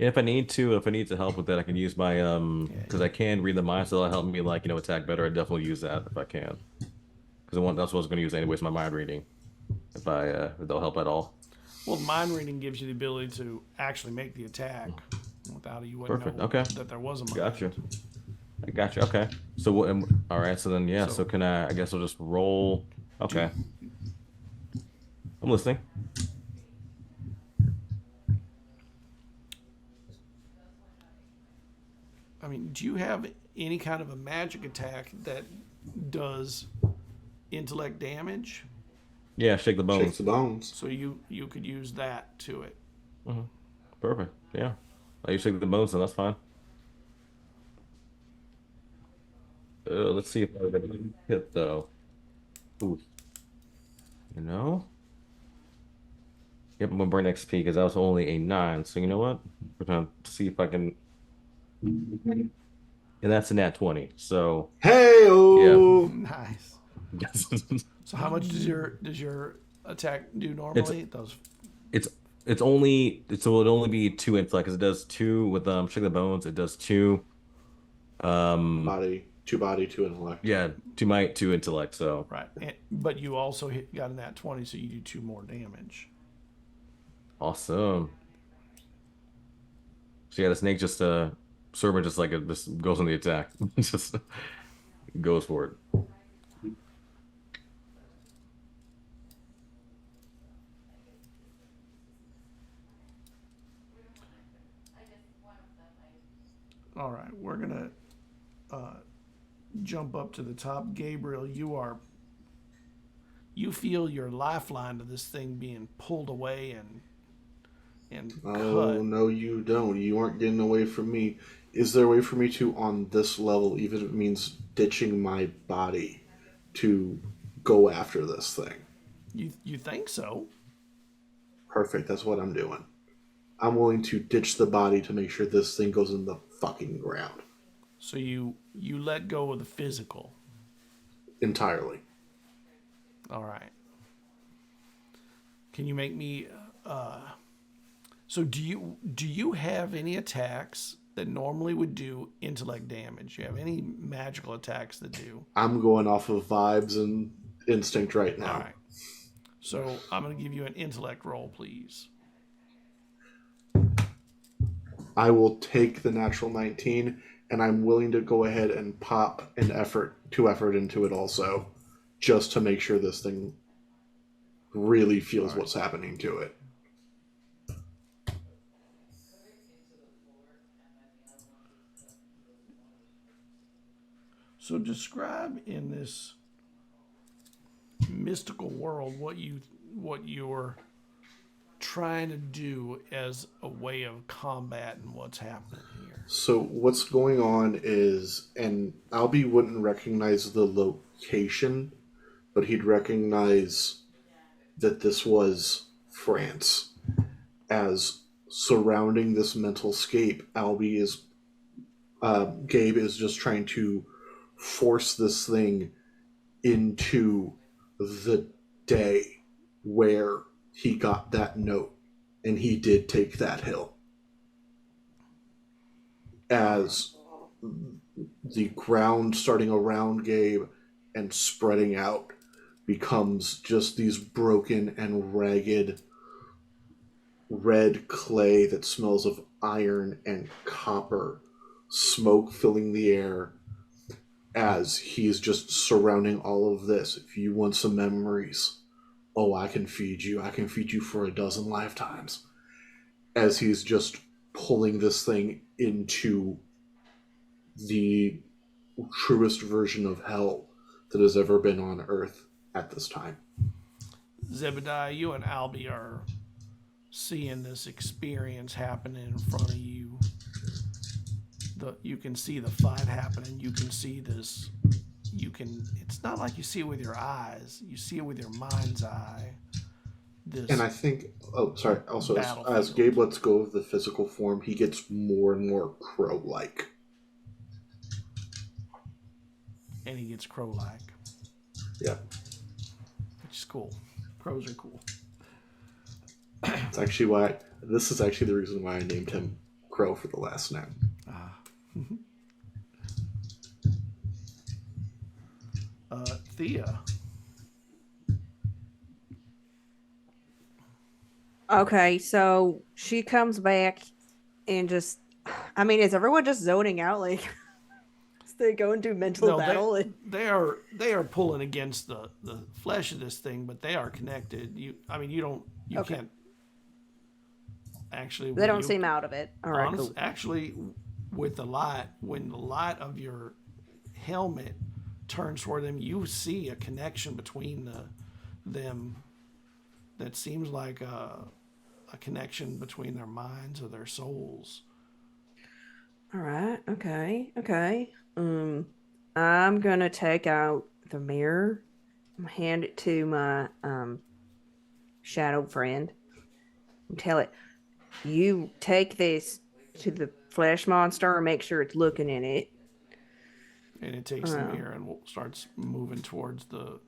If I need to help with that, I can use my because I can read the mind, so that'll help me like attack better. I definitely use that if I can, because that's what I was going to use anyways. My mind reading, if they'll help at all. Well, mind reading gives you the ability to actually make the attack without you wouldn't Perfect. know Okay, that there was a gotcha. mind. I gotcha. Okay. So what? All right. So then, yeah. So So can I? I guess I'll just roll. do Okay, I'm listening. I mean, do you have any kind of a magic attack that does intellect damage? Yeah, shake the Shake bones. the bones. So you could use that to it. Hmm. Perfect. Yeah. You shake the bones, then that's fine. Let's see if I get a hit though. Ooh, you know. Yep, I'm gonna burn XP because that was only a 9. So you know what? We're gonna see if I can. And that's a nat 20. So Hey yeah. oh! Nice. So how much does your attack do it's normally? Those. it's it's only so it'll only be 2 intellect because it does 2 with shake the bones. It does 2 um Body, two intellect. yeah, 2 intellect. So Right. But you also got in that 20, so you do 2 more damage. awesome. So yeah, the snake just servant just like just goes on the attack. Just goes for it. All right. We're going to jump up to the top. Gabriel, you feel your lifeline to this thing being pulled away and Oh cut. no, you don't. You aren't getting away from me. Is there a way for me to, on this level, even if it means ditching my body, to go after this thing? You think so? Perfect. That's what I'm doing. I'm willing to ditch the body to make sure this thing goes in the fucking ground So you let go of the physical. entirely. All right. Can you make me so do you have any attacks that normally would do intellect damage? Do you have any magical attacks that do? I'm going off of vibes and instinct right All now. right. So I'm going to give you an intellect roll, please. I will take the natural 19, and I'm willing to go ahead and pop two effort into it also, just to make sure this thing really feels what's happening to it. So describe in this mystical world what you're trying to do as a way of combat and what's happening here. So what's going on is, and Albie wouldn't recognize the location, but he'd recognize that this was France. As surrounding this mental scape, Gabe is just trying to force this thing into the day where he got that note, and he did take that hill. As the ground starting around Gabe and spreading out becomes just these broken and ragged red clay that smells of iron and copper, smoke filling the air as he's just surrounding all of this. If you want some memories, oh, I can feed you. I can feed you for a dozen lifetimes. As he's just pulling this thing into the truest version of hell that has ever been on Earth at this time. Zebediah, you and Albie are seeing this experience happening in front of you. You can see the fight happening. You can see this. It's not like you see it with your eyes. You see it with your mind's eye. And I think, also, as Gabe lets go of the physical form, he gets more and more crow-like. And he gets crow-like. Yeah. Which is cool. Crows are cool. This is actually the reason why I named him crow for the last name. Thea. Okay, so she comes back and just, I mean, is everyone just zoning out? Like, they go into mental battle? They are pulling against the flesh of this thing, but they are connected. You Okay. can't actually. They don't seem out of it. All right, cool. Actually, with the light, when the light of your helmet turns toward them, you see a connection between them that seems like a connection between their minds or their souls. All right, okay. I'm gonna take out the mirror, hand it to my shadow friend, and tell it, you take this to the flesh monster and make sure it's looking in it. And it takes the mirror and starts moving towards the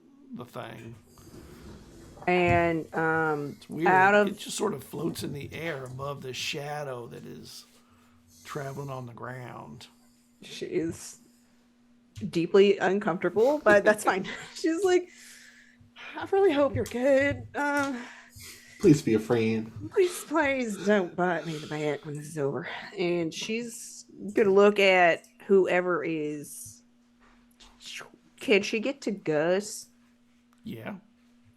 thing. And It's weird. It just sort of floats in the air above the shadow that is traveling on the ground. She is deeply uncomfortable, but that's fine. She's like, I really hope you're good. Please be a friend. Please don't bite me in the back when this is over. And she's gonna look at whoever is. Can she get to Gus? Yeah.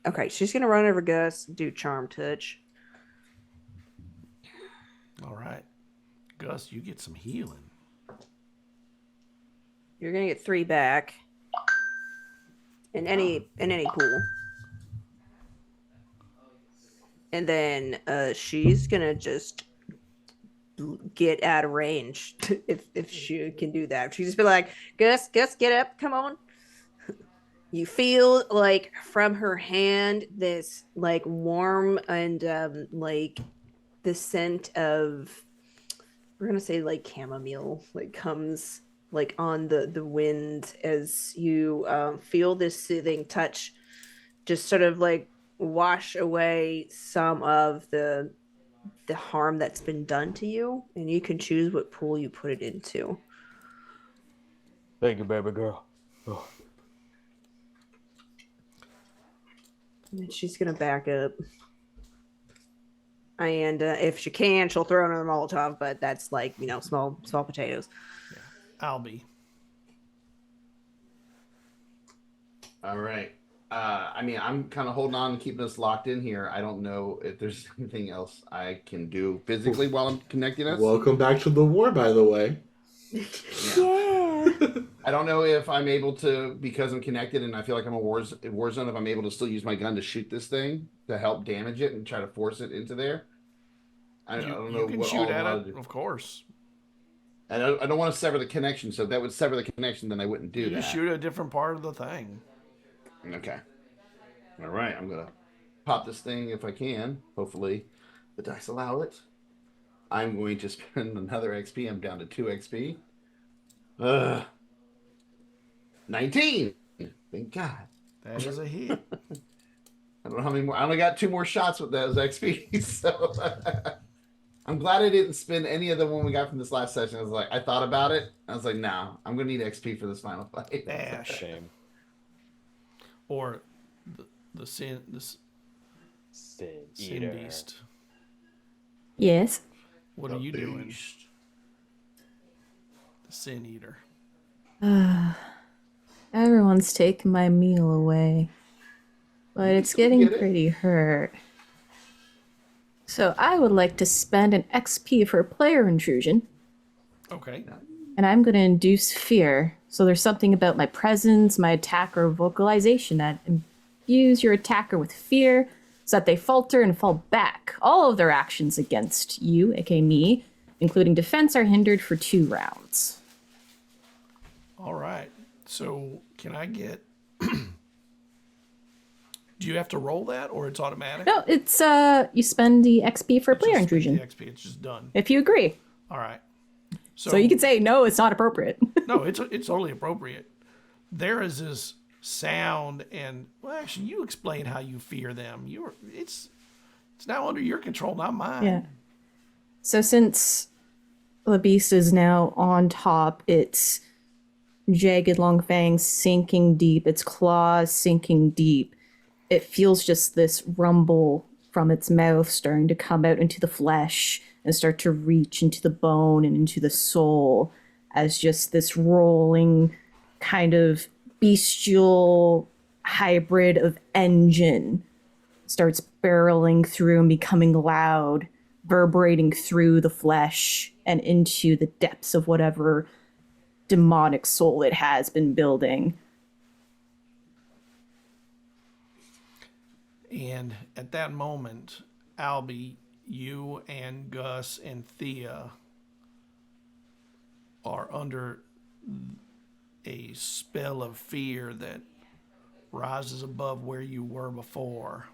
Okay, she's gonna run over Gus, do charm touch. All right, Gus, you get some healing. You're gonna get 3 back in any pool. And then she's gonna just get out of range if she can do that. She just be like, Gus, get up, come on. You feel like from her hand this like warm and like the scent of, we're gonna say like chamomile, like comes like on the wind as you feel this soothing touch just sort of like wash away some of the harm that's been done to you, and you can choose what pool you put it into. Thank you, baby girl. Oh. And then she's gonna back up, and if she can, she'll throw another Molotov, but that's like, you know, small potatoes. Yeah. Albie. All right. I mean, I'm kind of holding on and keeping us locked in here. I don't know if there's anything else I can do physically while I'm connecting us. Welcome back to the war, by the way. Yeah. I don't know if I'm able to, because I'm connected and I feel like I'm a war zone, if I'm able to still use my gun to shoot this thing to help damage it and try to force it into there. I don't know. You can shoot at it, of course. And I don't want to sever the connection, so if that would sever the connection, then I wouldn't do that. You shoot a different part of the thing. Okay. All right. I'm going to pop this thing if I can. Hopefully the dice allow it. I'm going to spend another XP. I'm down to 2 XP. 19. Thank God. That is a hit. I don't know how many more. I only got 2 more shots with those XP. So I'm glad I didn't spend any of the one we got from this last session. I thought about it. I was like, nah, I'm going to need XP for this final fight. Shame. Or the sin Eater. beast. Yes. What are you doing? The sin eater. Everyone's taking my meal away. But it's getting pretty hurt. So I would like to spend an XP for player intrusion. Okay. And I'm going to induce fear. So there's something about my presence, my attack, or vocalization that imbues your attacker with fear so that they falter and fall back. All of their actions against you, aka me, including defense, are hindered for 2 rounds. All right. So can I get... Do you have to roll that, or it's automatic? No, it's you spend the XP for player intrusion. The XP, it's just done. If you agree. All right. So you can say, no, it's not appropriate. No, it's totally appropriate. There is this sound, and well, actually, you explain how you fear them. It's now under your control, not mine. Yeah. So since The beast is now on top. Its jagged long fangs sinking deep, its claws sinking deep. It feels just this rumble from its mouth starting to come out into the flesh and start to reach into the bone and into the soul as just this rolling kind of bestial hybrid of engine starts barreling through and becoming loud, reverberating through the flesh and into the depths of whatever demonic soul it has been building. And at that moment, Albie, you and Gus and Thea are under a spell of fear that rises above where you were before.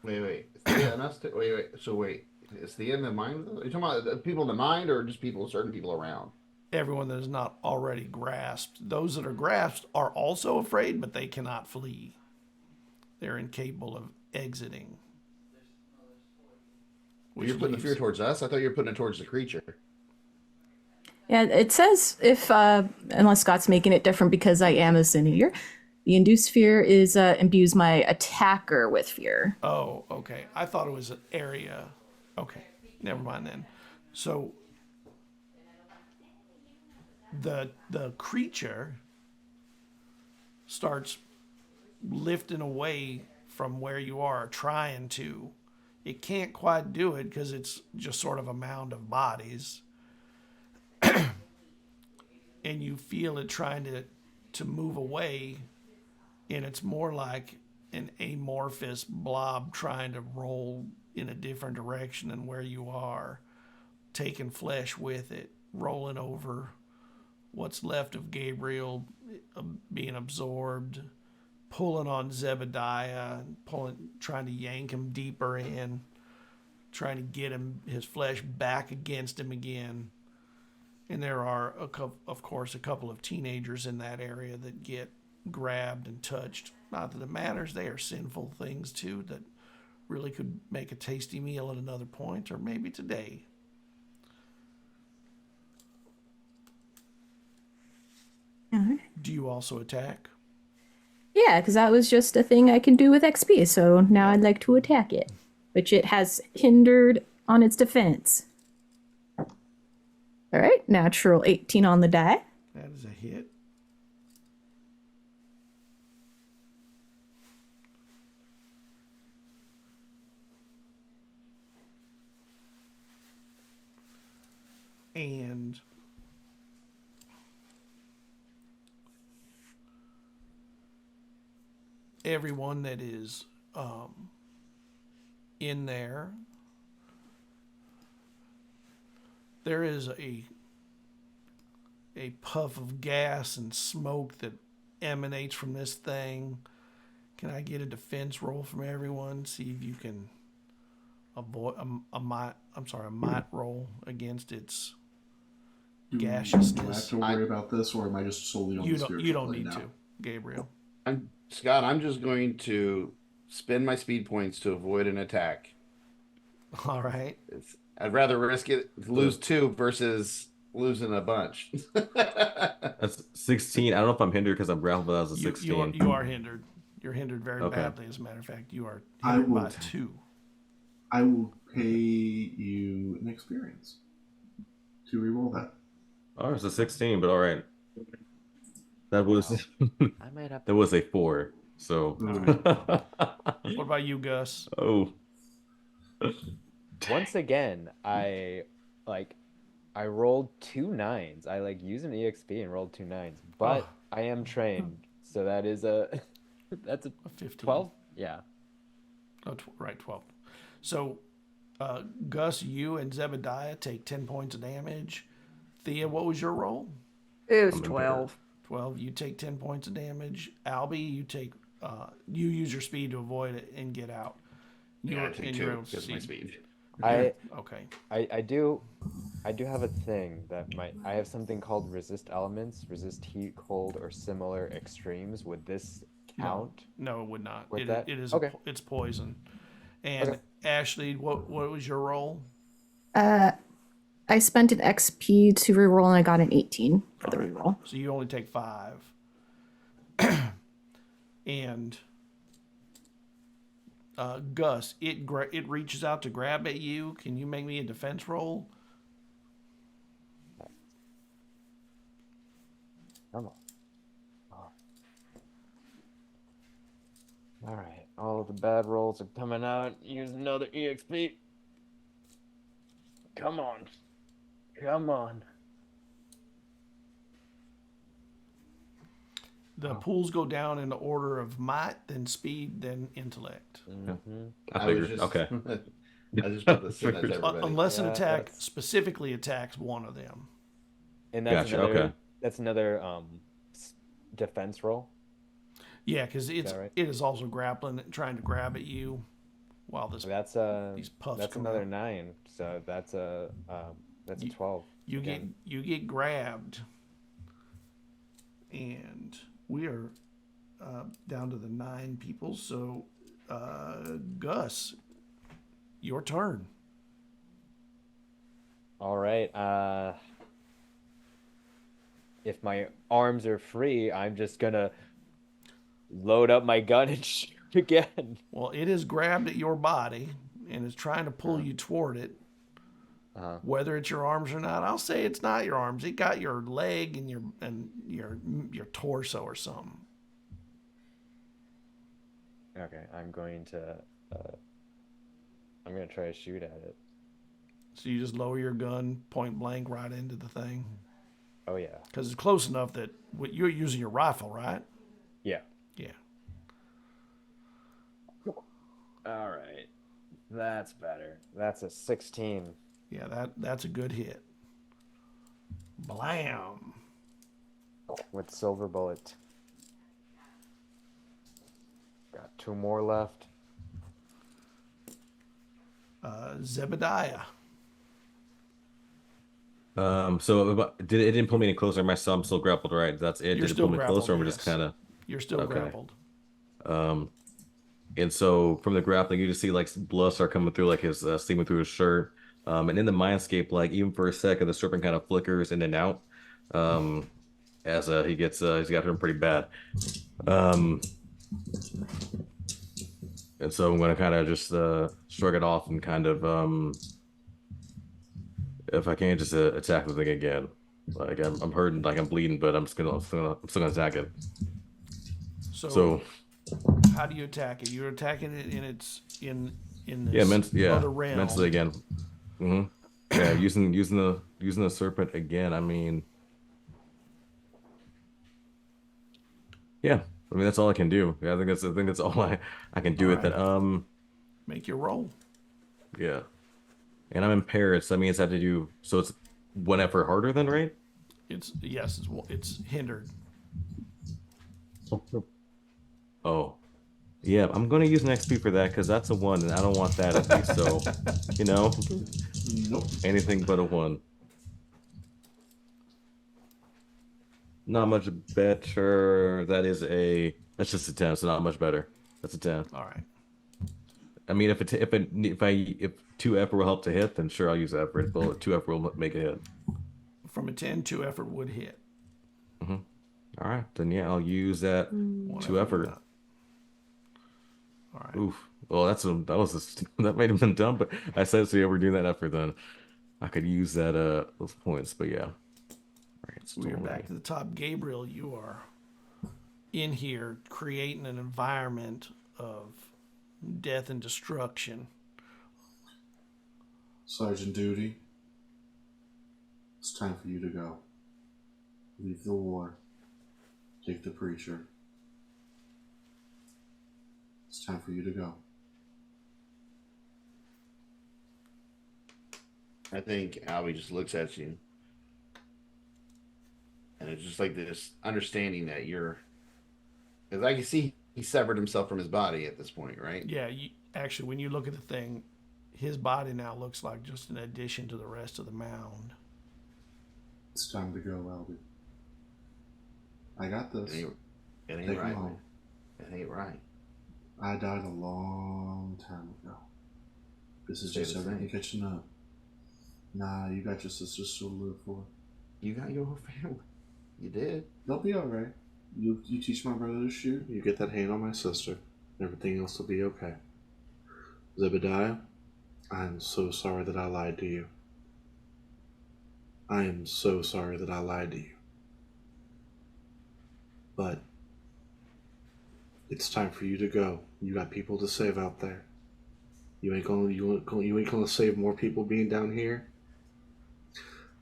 Wait. Thea and us. Wait. So wait, is Thea in the mind? Are you talking about people in the mind, or just certain people around? Everyone that is not already grasped. Those that are grasped are also afraid, but they cannot flee. They're incapable of exiting. You're putting the fear towards us? I thought you were putting it towards the creature. Yeah, it says if, unless Scott's making it different because I am a sin eater, the induced fear is imbues my attacker with fear. Oh, okay. I thought it was an area. Okay, never mind then. So the creature starts lifting away from where you are, trying to. It can't quite do it because it's just sort of a mound of bodies. And you feel it trying to move away, and it's more like an amorphous blob trying to roll in a different direction than where you are, taking flesh with it, rolling over what's left of Gabriel, being absorbed, pulling on Zebediah, trying to yank him deeper in, trying to get his flesh back against him again. And there are, of course, a couple of teenagers in that area that get grabbed and touched. Not that it matters. They are sinful things, too, that really could make a tasty meal at another point, or maybe today. Do you also attack? Yeah, because that was just a thing I can do with XP, so now I'd like to attack it, which it has hindered on its defense. All right, natural 18 on the die. That is a hit. And everyone that is in there is a puff of gas and smoke that emanates from this thing. Can I get a defense roll from everyone? See if you can avoid a might roll against its gaseousness. Do I have to worry about this, or am I just solely on the spiritual You don't plane need now? to, Gabriel. Scott, I'm just going to spend my speed points to avoid an attack. All right. I'd rather risk it, lose 2 versus losing a bunch. That's 16. I don't know if I'm hindered because I'm grappled, but that was a 16. You are hindered. You're hindered very badly, as a matter of fact. You are hindered by 2. I will pay you an experience to reroll that. Oh, it's a 16, but all right. That was I might have that was a 4. So What about you, Gus? oh, once again, I rolled 2 9s. I used an EXP and rolled 2 9s, but I am trained, so that is that's a 15. 12. Yeah. Oh, right, 12. So, Gus, you and Zebediah take 10 points of damage. Thea, what was your roll? It was 12. 12. You take 10 points of damage. Albie, you take you use your speed to avoid it and get out. I take 2 because of my speed. Okay. I do have a thing that I have something called resist elements, resist heat, cold, or similar extremes. Would this count? No, it would not. With It, that? it is Okay. It's poison. And Ashley, what was your roll? I spent an XP to reroll and I got an 18 for the reroll. So you only take 5. And Gus, it reaches out to grab at you. Can you make me a defense roll? Come on. Oh. All right. All of the bad rolls are coming out. Use another EXP. Come on. Come on. The pools go down in the order of might, then speed, then intellect. Mm-hmm. I was figured. just, Okay. I just about to say that to everybody. Unless an Yeah, attack that's- specifically attacks one of them. And that's Gotcha, another. okay. That's another defense roll. Yeah, because it right? is also grappling, trying to grab at you, while this So that's these puffs that's come another out. 9. So that's a 12. You again. get grabbed, and we are down to the 9 people. So, Gus, your turn. All right. If my arms are free, I'm just gonna load up my gun and shoot again. Well, it is grabbed at your body and is trying to pull you toward it. Whether it's your arms or not, I'll say it's not your arms. It got your leg and your torso or something. Okay, I'm going to try to shoot at it. So you just lower your gun point blank right into the thing. Oh yeah. Because it's close enough that you're using your rifle, right? Yeah. Yeah. All right. That's better. That's a 16. Yeah, that's a good hit. Blam. With silver bullet. Got 2 more left. Zebediah. So it didn't pull me any closer. I'm still grappled, right? That's it. You're Did it still pull me closer, or grappled, we're just yes. kind of You're still Okay. grappled. And so from the grappling, you just see like blood start coming through, like his steaming through his shirt. And in the mindscape, like even for a second, the serpent kind of flickers in and out. As he's got him pretty bad. And so I'm gonna kind of just shrug it off and kind of if I can just attack the thing again. Like I'm hurting, like I'm bleeding, but I'm still gonna attack it. So how do you attack it? You're attacking it in this other realm. Mentally again. Yeah, using the serpent again. I mean, yeah. I mean that's all I can do. Yeah, I think that's all I can do All with it. Make your roll. Yeah. And I'm impaired, so that means I have to do so it's 1 effort harder then, right? It's hindered. Oh. Yeah, I'm gonna use an XP for that because that's a 1 and I don't want that at least, so Nope. anything but a 1. Not much better. That's just a 10, so not much better. That's a 10. All right. I mean, if 2 effort will help to hit, then sure I'll use effort. But 2 effort will make it hit. From a 10, 2 effort would hit. All right, then yeah, I'll use that 2 effort. Not. All right. Oof. Well, that might have been dumb, but I said so. Yeah, we're doing that effort. Then I could use that those points. But yeah. All right, So we're back to the top. Gabriel, you are in here creating an environment of death and destruction. Sergeant Duty, it's time for you to go. Leave the war. Take the preacher. It's time for you to go. I think Albie just looks at you. And it's just like this understanding that you're. Because I can see he severed himself from his body at this point, right? Yeah, actually, when you look at the thing, his body now looks like just an addition to the rest of the mound. It's time to go, Albie. I got this. It ain't Take right, him man. home. It ain't right. I died a long time ago. This is Stay just the everything same. catching up. Nah, you got your sisters to live for. You got your whole family. You did. They'll be alright. You teach my brother to shoot, you get that hand on my sister, everything else will be okay. Zebediah, I am so sorry that I lied to you. I am so sorry that I lied to you. But it's time for you to go. You got people to save out there. You ain't gonna save more people being down here.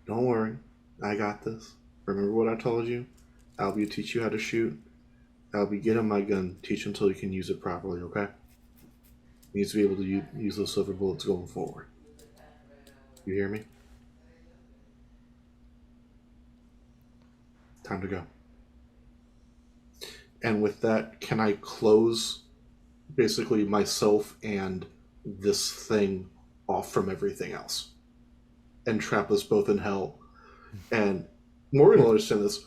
Don't worry, I got this. Remember what I told you? Albie will teach you how to shoot. Albie, get him my gun. Teach him until he can use it properly, okay? He needs to be able to use those silver bullets going forward. You hear me? Time to go. And with that, can I close basically myself and this thing off from everything else? And trap us both in hell. And Morgan will understand this.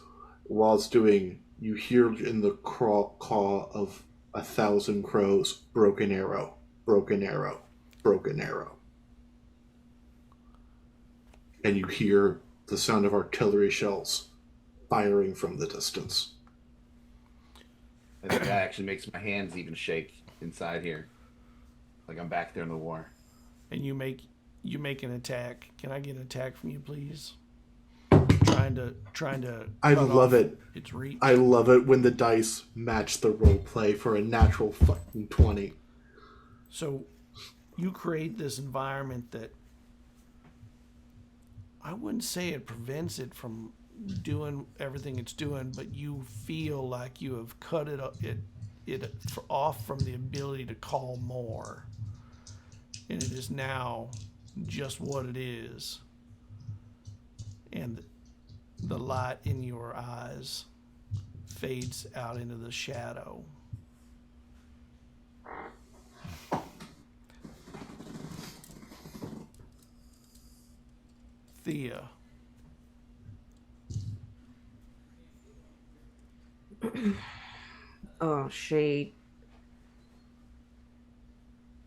While it's doing, you hear in the caw of 1,000 crows, broken arrow, broken arrow, broken arrow. And you hear the sound of artillery shells firing from the distance. I think that actually makes my hands even shake inside here. Like I'm back there in the war. And you make an attack. Can I get an attack from you, please? Trying to. I love it. Its reach. I love it when the dice match the role play for a natural fucking 20. So, you create this environment that I wouldn't say it prevents it from doing everything it's doing, but you feel like you have cut it off from the ability to call more, and it is now just what it is, and the light in your eyes fades out into the shadow. Thea. Oh, she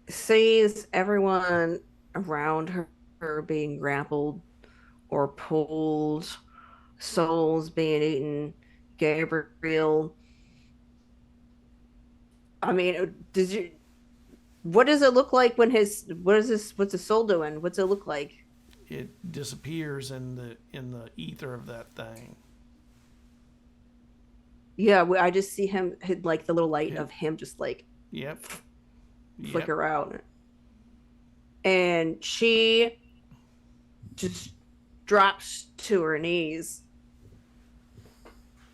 sees everyone around her being grappled or pulled, souls being eaten. Gabriel. I mean, what does it look like when what's the soul doing? What's it look like? It disappears in the ether of that thing. Yeah, I just see him, like the little light of him just like flicker out. And she just drops to her knees.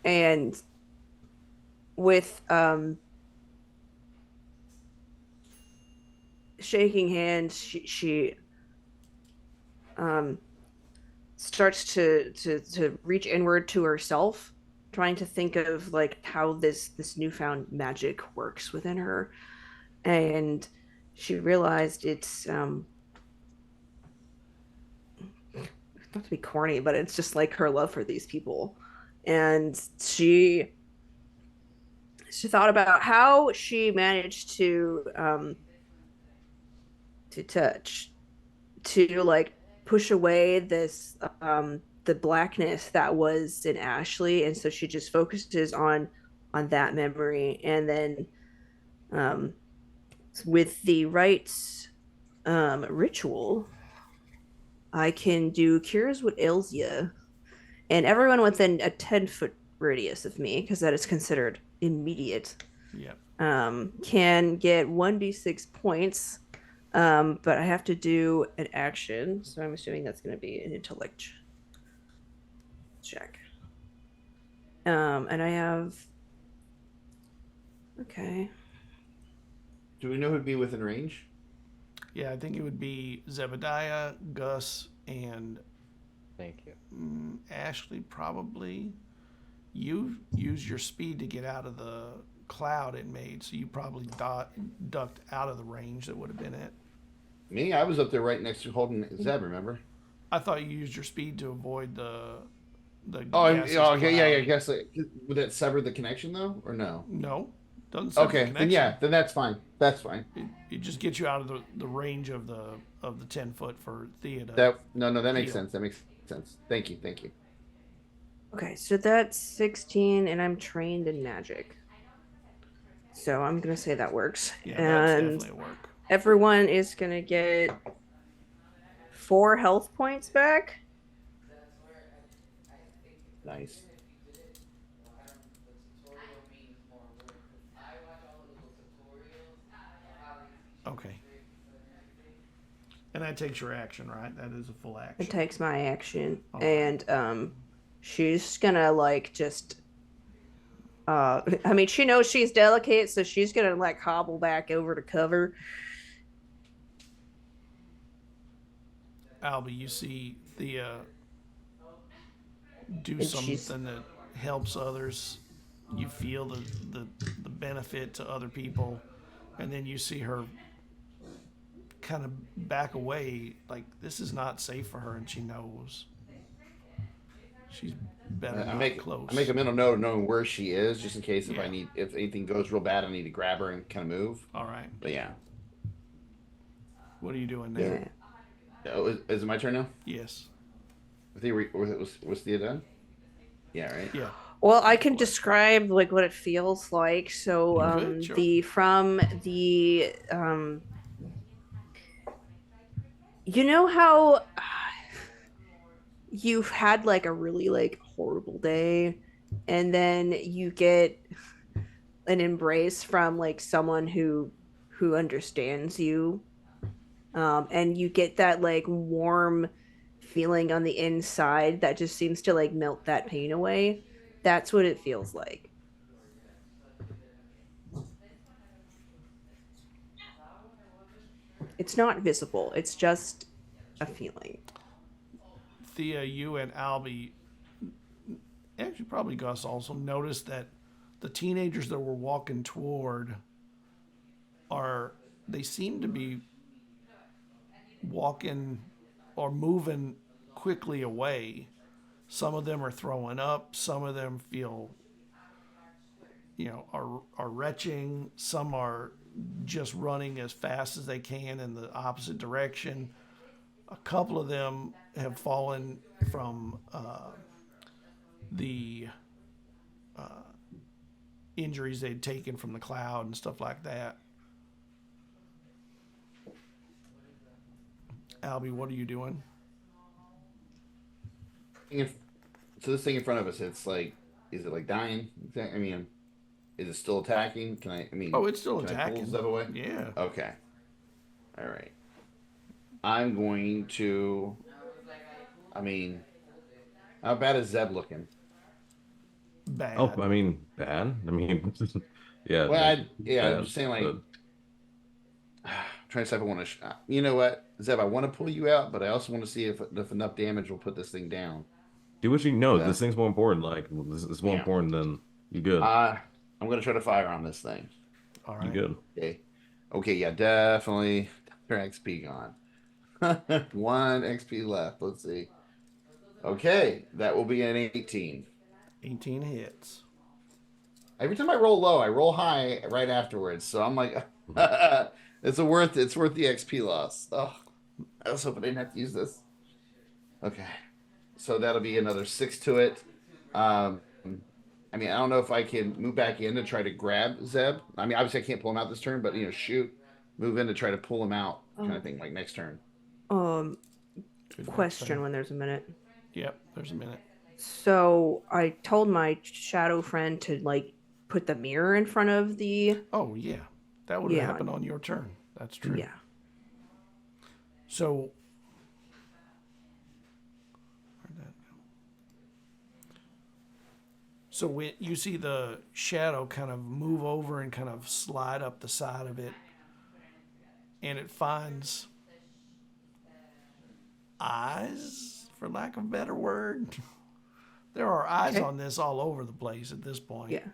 And with shaking hands, she starts to reach inward to herself, trying to think of like how this newfound magic works within her. And she realized it's not to be corny, but it's just like her love for these people. And she thought about how she managed to touch, to like push away this the blackness that was in Ashley, and so she just focuses on that memory. And then with the right ritual, I can do cures what ails you, and everyone within a 10-foot radius of me, because that is considered immediate, can get 1d6 points, but I have to do an action, so I'm assuming that's going to be an intellect check. And I have... Okay. Do we know who'd be within range? Yeah, I think it would be Zebediah, Gus, and Thank you. Ashley probably. You used your speed to get out of the cloud it made, so you probably ducked out of the range that would have been it. Me? I was up there right next to holding Zeb, remember? I thought you used your speed to avoid the Oh, gaseous okay, yeah, cloud. I guess. Would that sever the connection, though, or no? No. Doesn't sever the Okay, then connection. yeah, then that's fine. That's fine. It just gets you out of the range of the 10 foot for Thea to That that makes heal. sense. That makes sense. Thank you. Okay, so that's 16, and I'm trained in magic. So I'm gonna say that works. Yeah, that's And definitely a work. everyone is gonna get 4 health points back. Nice. Okay. And that takes your action, right? That is a full action. It takes my action, Okay. and she's gonna like just. I mean, she knows she's delicate, so she's gonna like hobble back over to cover. Albie, you see Thea do And she's- something that helps others. You feel the benefit to other people, and then you see her kind of back away, like this is not safe for her, and she knows. She's better I not make close. I make a mental note of knowing where she is, just in case Yeah. if anything goes real bad, I need to grab her and kind of move. All right. But yeah. What are you doing there? Yeah. Oh, is it my turn now? Yes. Was Thea done? Yeah, right. Yeah. Well, I can describe like what it feels like. So, You could, sure. you know how you've had like a really like horrible day, and then you get an embrace from like someone who understands you, and you get that like warm feeling on the inside that just seems to like melt that pain away. That's what it feels like. It's not visible. It's just a feeling. Thea, you and Albie, actually probably Gus also noticed that the teenagers that we're walking toward they seem to be walking or moving quickly away. Some of them are throwing up. Some of them feel, are retching. Some are just running as fast as they can in the opposite direction. A couple of them have fallen from the injuries they'd taken from the cloud and stuff like that. Albie, what are you doing? So this thing in front of us, it's like, is it like dying? I mean, is it still attacking? Oh, it's still can attacking. I pull stuff away? Yeah. Okay. All right. I'm going to. How bad is Zeb looking? Bad. Oh, I mean, bad. I mean, yeah. Well, like, I'm bad, just saying, like, but- trying to decide if I want to. You know what, Zeb? I want to pull you out, but I also want to see if enough damage will put this thing down. do what you know. Yeah. This thing's more important. Like, this is more Yeah. important than you good. I'm gonna try to fire on this thing. All You right. good. Okay, yeah, definitely. Their XP gone. 1 XP left. Let's see. Okay, that will be an 18. 18 hits. Every time I roll low, I roll high right afterwards. So I'm like, it's worth the XP loss. Oh, I was hoping I didn't have to use this. Okay, so that'll be another 6 to it. I don't know if I can move back in to try to grab Zeb. I mean, obviously I can't pull him out this turn, but move in to try to pull him out, kind of thing, like next turn. Good Question next when there's a minute. turn. Yep, there's a minute. So I told my shadow friend to like put the mirror in front of the. Oh, yeah. That would have Yeah. happened on your turn. That's true. Yeah. So, where'd that go? So when you see the shadow kind of move over and kind of slide up the side of it, and it finds eyes, for lack of a better word. There are eyes Okay. on this all over the place at this point. Yeah.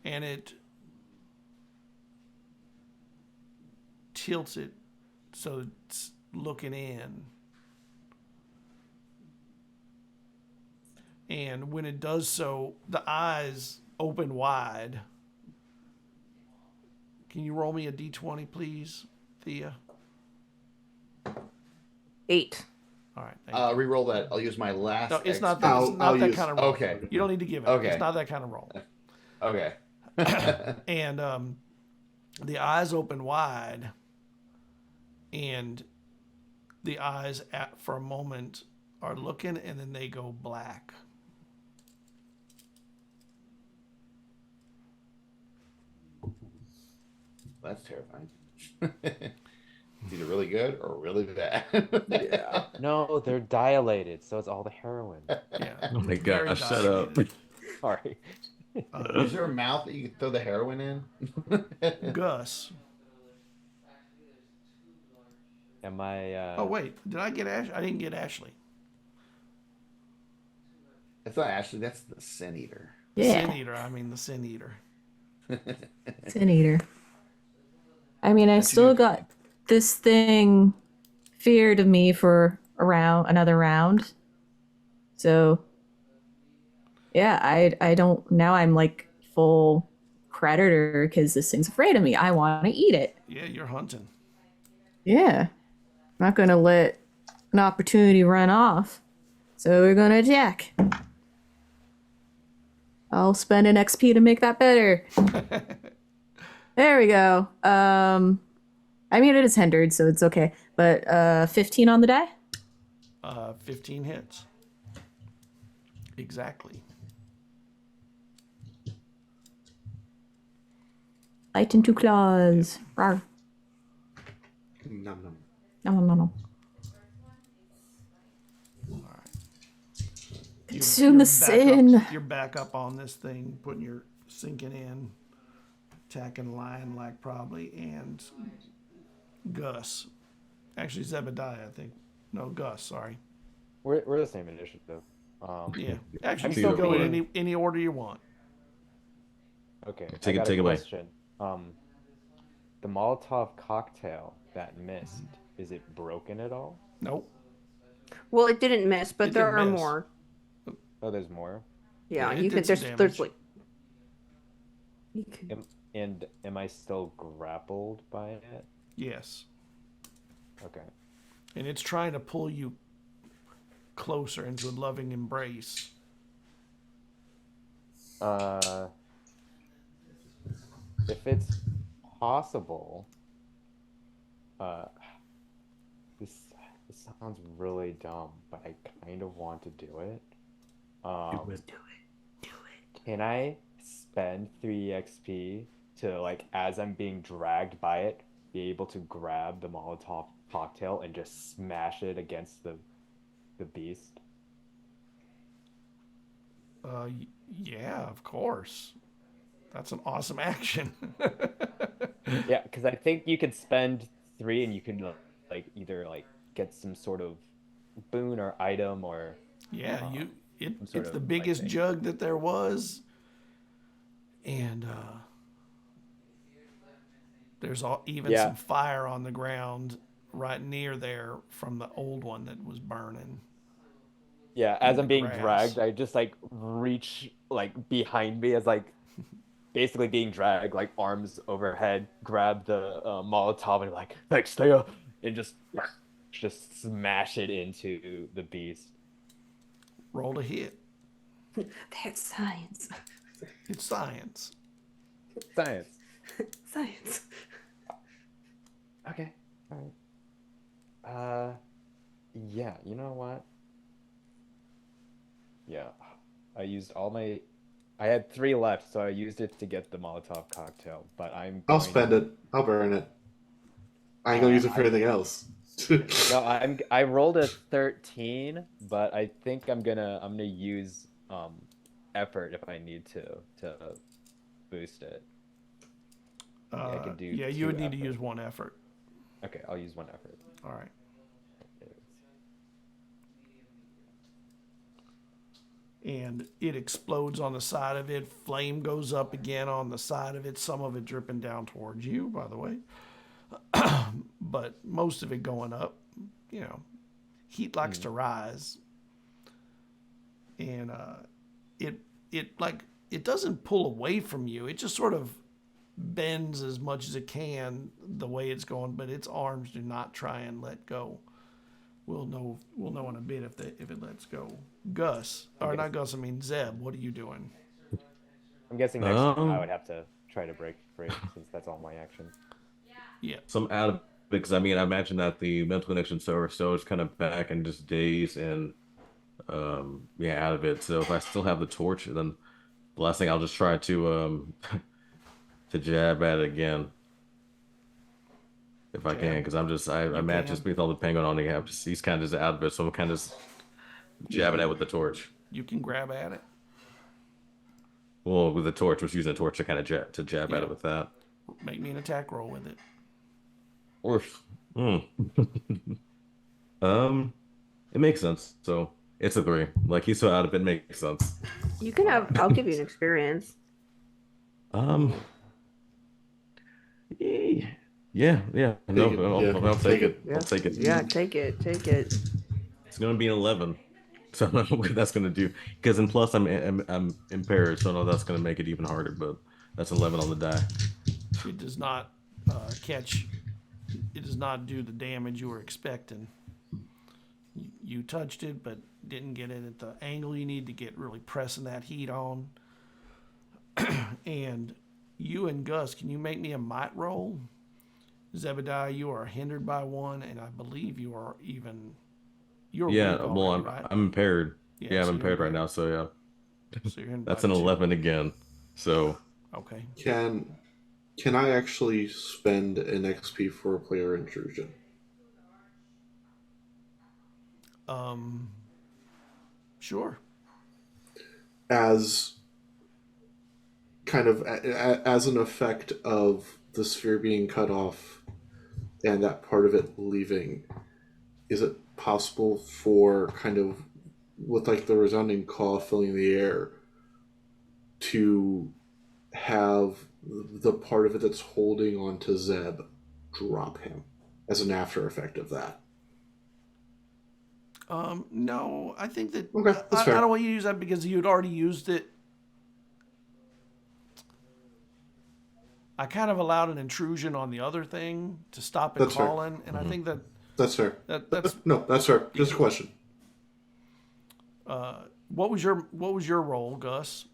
And it tilts it so it's looking in. And when it does so, the eyes open wide. Can you roll me a d20, please, Thea? 8. All right. Thank you. Re-roll that. I'll use my last. No, it's XP. not that. It's not that use- kind of roll. Okay. You don't need to give it. Okay. It's not that kind of roll. Okay. And the eyes open wide, and the eyes for a moment are looking, and then they go black. That's terrifying. It's either really good or really bad. Yeah. No, they're dilated, so it's all the heroin. Yeah. Oh my Very gosh, shut up. dilated. Sorry. Is there a mouth that you can throw the heroin in? Gus. Am I? Oh wait, did I get Ash? I didn't get Ashley. That's not Ashley. That's the Sin Eater. Yeah, Sin Eater. I mean the Sin Eater. Sin Eater. I mean, I still got this thing feared of me for another round. So, yeah, I don't, now I'm like full predator because this thing's afraid of me. I want to eat it. Yeah, you're hunting. Yeah. I'm not going to let an opportunity run off. So we're going to attack. I'll spend an XP to make that better. There we go. I mean, it is hindered, so it's okay. But 15 on the die? 15 hits. Exactly. Light into claws. Rawr. Nom nom. No. All right. Consume the sin. You're back up on this thing, putting your sinking in, attacking lion like probably, and Gus. Actually, Zebediah, I think. No, Gus. Sorry. We're the same initiative. Yeah. Actually, I'm you still can go in going. any order you want. Okay. Take I it- got take a it away. question. The Molotov cocktail that missed, is it broken at all? Nope. Well, it didn't miss, but It there didn't are miss. more. Oh, there's more. Yeah, Yeah, it you did can. some There's damage. like. You can, Am I still grappled by it? Yes. Okay. And it's trying to pull you closer into a loving embrace. If it's possible, this sounds really dumb, but I kind of want to do it. Do it. Can I spend 3 XP to, like, as I'm being dragged by it, be able to grab the Molotov cocktail and just smash it against the beast? Yeah, of course. That's an awesome action. Yeah, because I think you could spend 3 and you can, like, either, like, get some sort of boon or item or... Yeah, some it's sort the of, biggest like, thing. jug that there was, and there's even Yeah. some fire on the ground right near there from the old one that was burning. Yeah, as the I'm being grass. dragged, I just, like, reach, like, behind me as, like, basically being dragged, like, arms overhead, grab the Molotov and, like, stay up, and just smash it into the beast. Roll to hit. that's science. It's science. Science. Science. Okay. All right. Yeah, you know what? Yeah. I used all my... I had 3 left, so I used it to get the Molotov cocktail, but I'm I'll going spend to... it. I'll burn it. I ain't gonna use it for anything else. No, I rolled a 13, but I think I'm gonna use effort if I need to boost it. I could do Yeah, you 2 would need to effort. use 1 effort. Okay, I'll use 1 effort. All right. And it explodes on the side of it. Flame goes up again on the side of it. Some of it dripping down towards you, by the way. But most of it going up. You know, heat likes to rise. And it doesn't pull away from you. It just sort of bends as much as it can the way it's going, but its arms do not try and let go. We'll know in a bit if it lets go. Gus, or not Gus, I mean Zeb, what are you doing? I'm guessing next I would have to try to break free since that's all my action. Yeah. So I'm out of because I mean I imagine that the mental connection server still is kind of back and just dazed and out of it. So if I still have the torch, then the last thing I'll just try to to jab at it again. If I can, because I'm mad just with all the penguin on the he's kind of just out of it, so I'm kind of just jabbing it with the torch. You can grab at it. Well, with the torch, was using the torch to kind of jab at it with that. Make me an attack roll with it. Or, it makes sense. So it's a 3. Like he's so out of it, makes sense. You can have. I'll give you an experience. Yeah. No, I'll take it. Yeah. I'll take it. Yeah, take it. It's gonna be an 11. So I don't know what that's gonna do. Because in plus I'm impaired, so I know that's gonna make it even harder. But that's 11 on the die. It does not catch. It does not do the damage you were expecting. You touched it, but didn't get it at the angle you need to get really pressing that heat on. And you and Gus, can you make me a might roll? Zebediah, you are hindered by 1, and I believe you are even. You're weak already, right? I'm impaired. Yeah, I'm so impaired right now. So yeah, So you're hindered that's by an 2. 11 again. So Okay. Can I actually spend an XP for a player intrusion? Sure. As kind of as an effect of the sphere being cut off and that part of it leaving, is it possible for kind of with like the resounding call filling the air to have the part of it that's holding on to Zeb drop him as an after effect of that? No, I think that Okay, that's I fair. don't want you to use that because you'd already used it. I kind of allowed an intrusion on the other thing to stop it That's fair. calling, and I think That's fair. that's No, that's fair. Just a question. what was your role, Gus?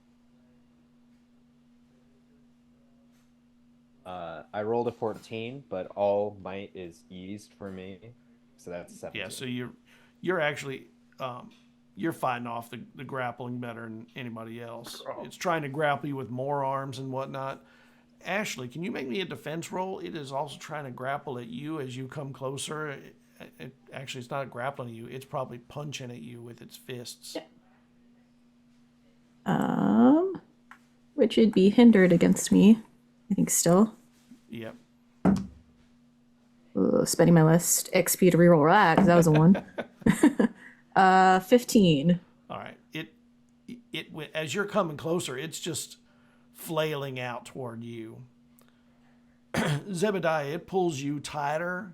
I rolled a 14, but all might is eased for me, so that's 17. Yeah, so you're actually you're fighting off the grappling better than anybody else. It's trying to grapple you with more arms and whatnot. Ashley, can you make me a defense roll? It is also trying to grapple at you as you come closer. Actually, it's not grappling you. It's probably punching at you with its fists. Which would be hindered against me, I think still. Yep. Spending my last XP to reroll that because that was a 1. 15. All right. It as you're coming closer, it's just flailing out toward you. Zebediah, it pulls you tighter,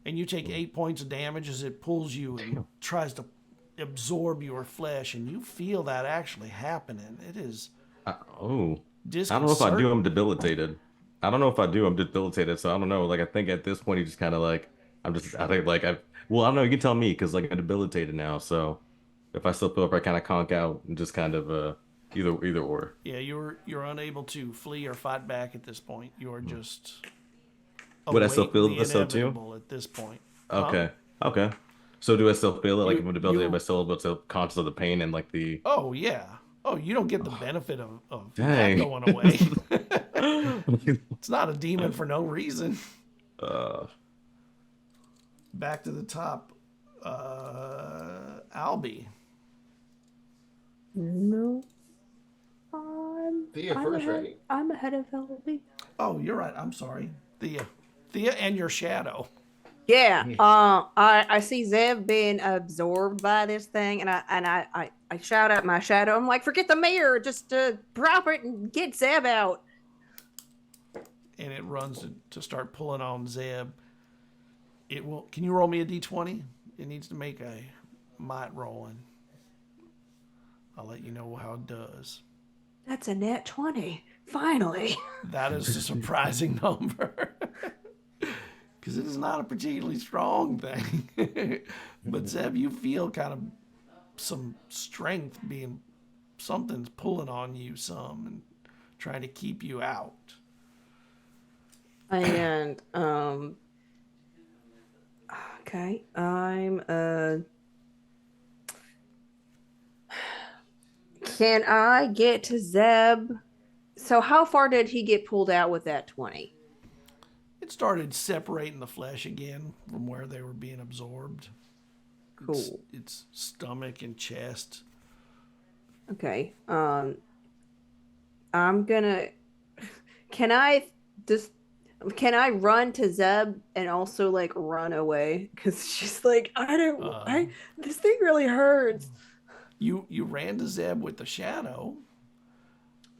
and you take 8 points of damage as it pulls you and tries to absorb your flesh, and you feel that actually happening. It is. I don't know if I do. I'm debilitated. So I don't know. Like I think at this point he just kind of like I don't know. You can tell me because like I'm debilitated now. So if I still feel if I kind of conk out and just kind of either or. Yeah, you're unable to flee or fight back at this point. You're just. Would I still feel this though too? At this point. Okay. Okay. So do I still feel it like if I'm debilitated? Am I still able to conscious of the pain and like the? Oh yeah. Oh, you don't get the benefit of that Dang. going away. It's not a demon for no reason. Back to the top. Albie. No. Thea first, right? I'm ahead of LB. Oh, you're right. I'm sorry. Thea and your shadow. Yeah. I see Zev being absorbed by this thing, and I shout at my shadow. I'm like, forget the mirror, just drop it and get Zev out. And it runs to start pulling on Zeb. It will. Can you roll me a d20? It needs to make a might roll. And I'll let you know how it does. That's a net 20. Finally. That is a surprising number. Because it is not a particularly strong thing. But Zeb, you feel kind of some strength being, something's pulling on you some and trying to keep you out. And, okay, can I get to Zeb? So how far did he get pulled out with that 20? It started separating the flesh again from where they were being absorbed. Cool. It's stomach and chest. Okay. I'm gonna. Can I run to Zeb and also like run away? Because she's like, this thing really hurts. You ran to Zeb with the shadow.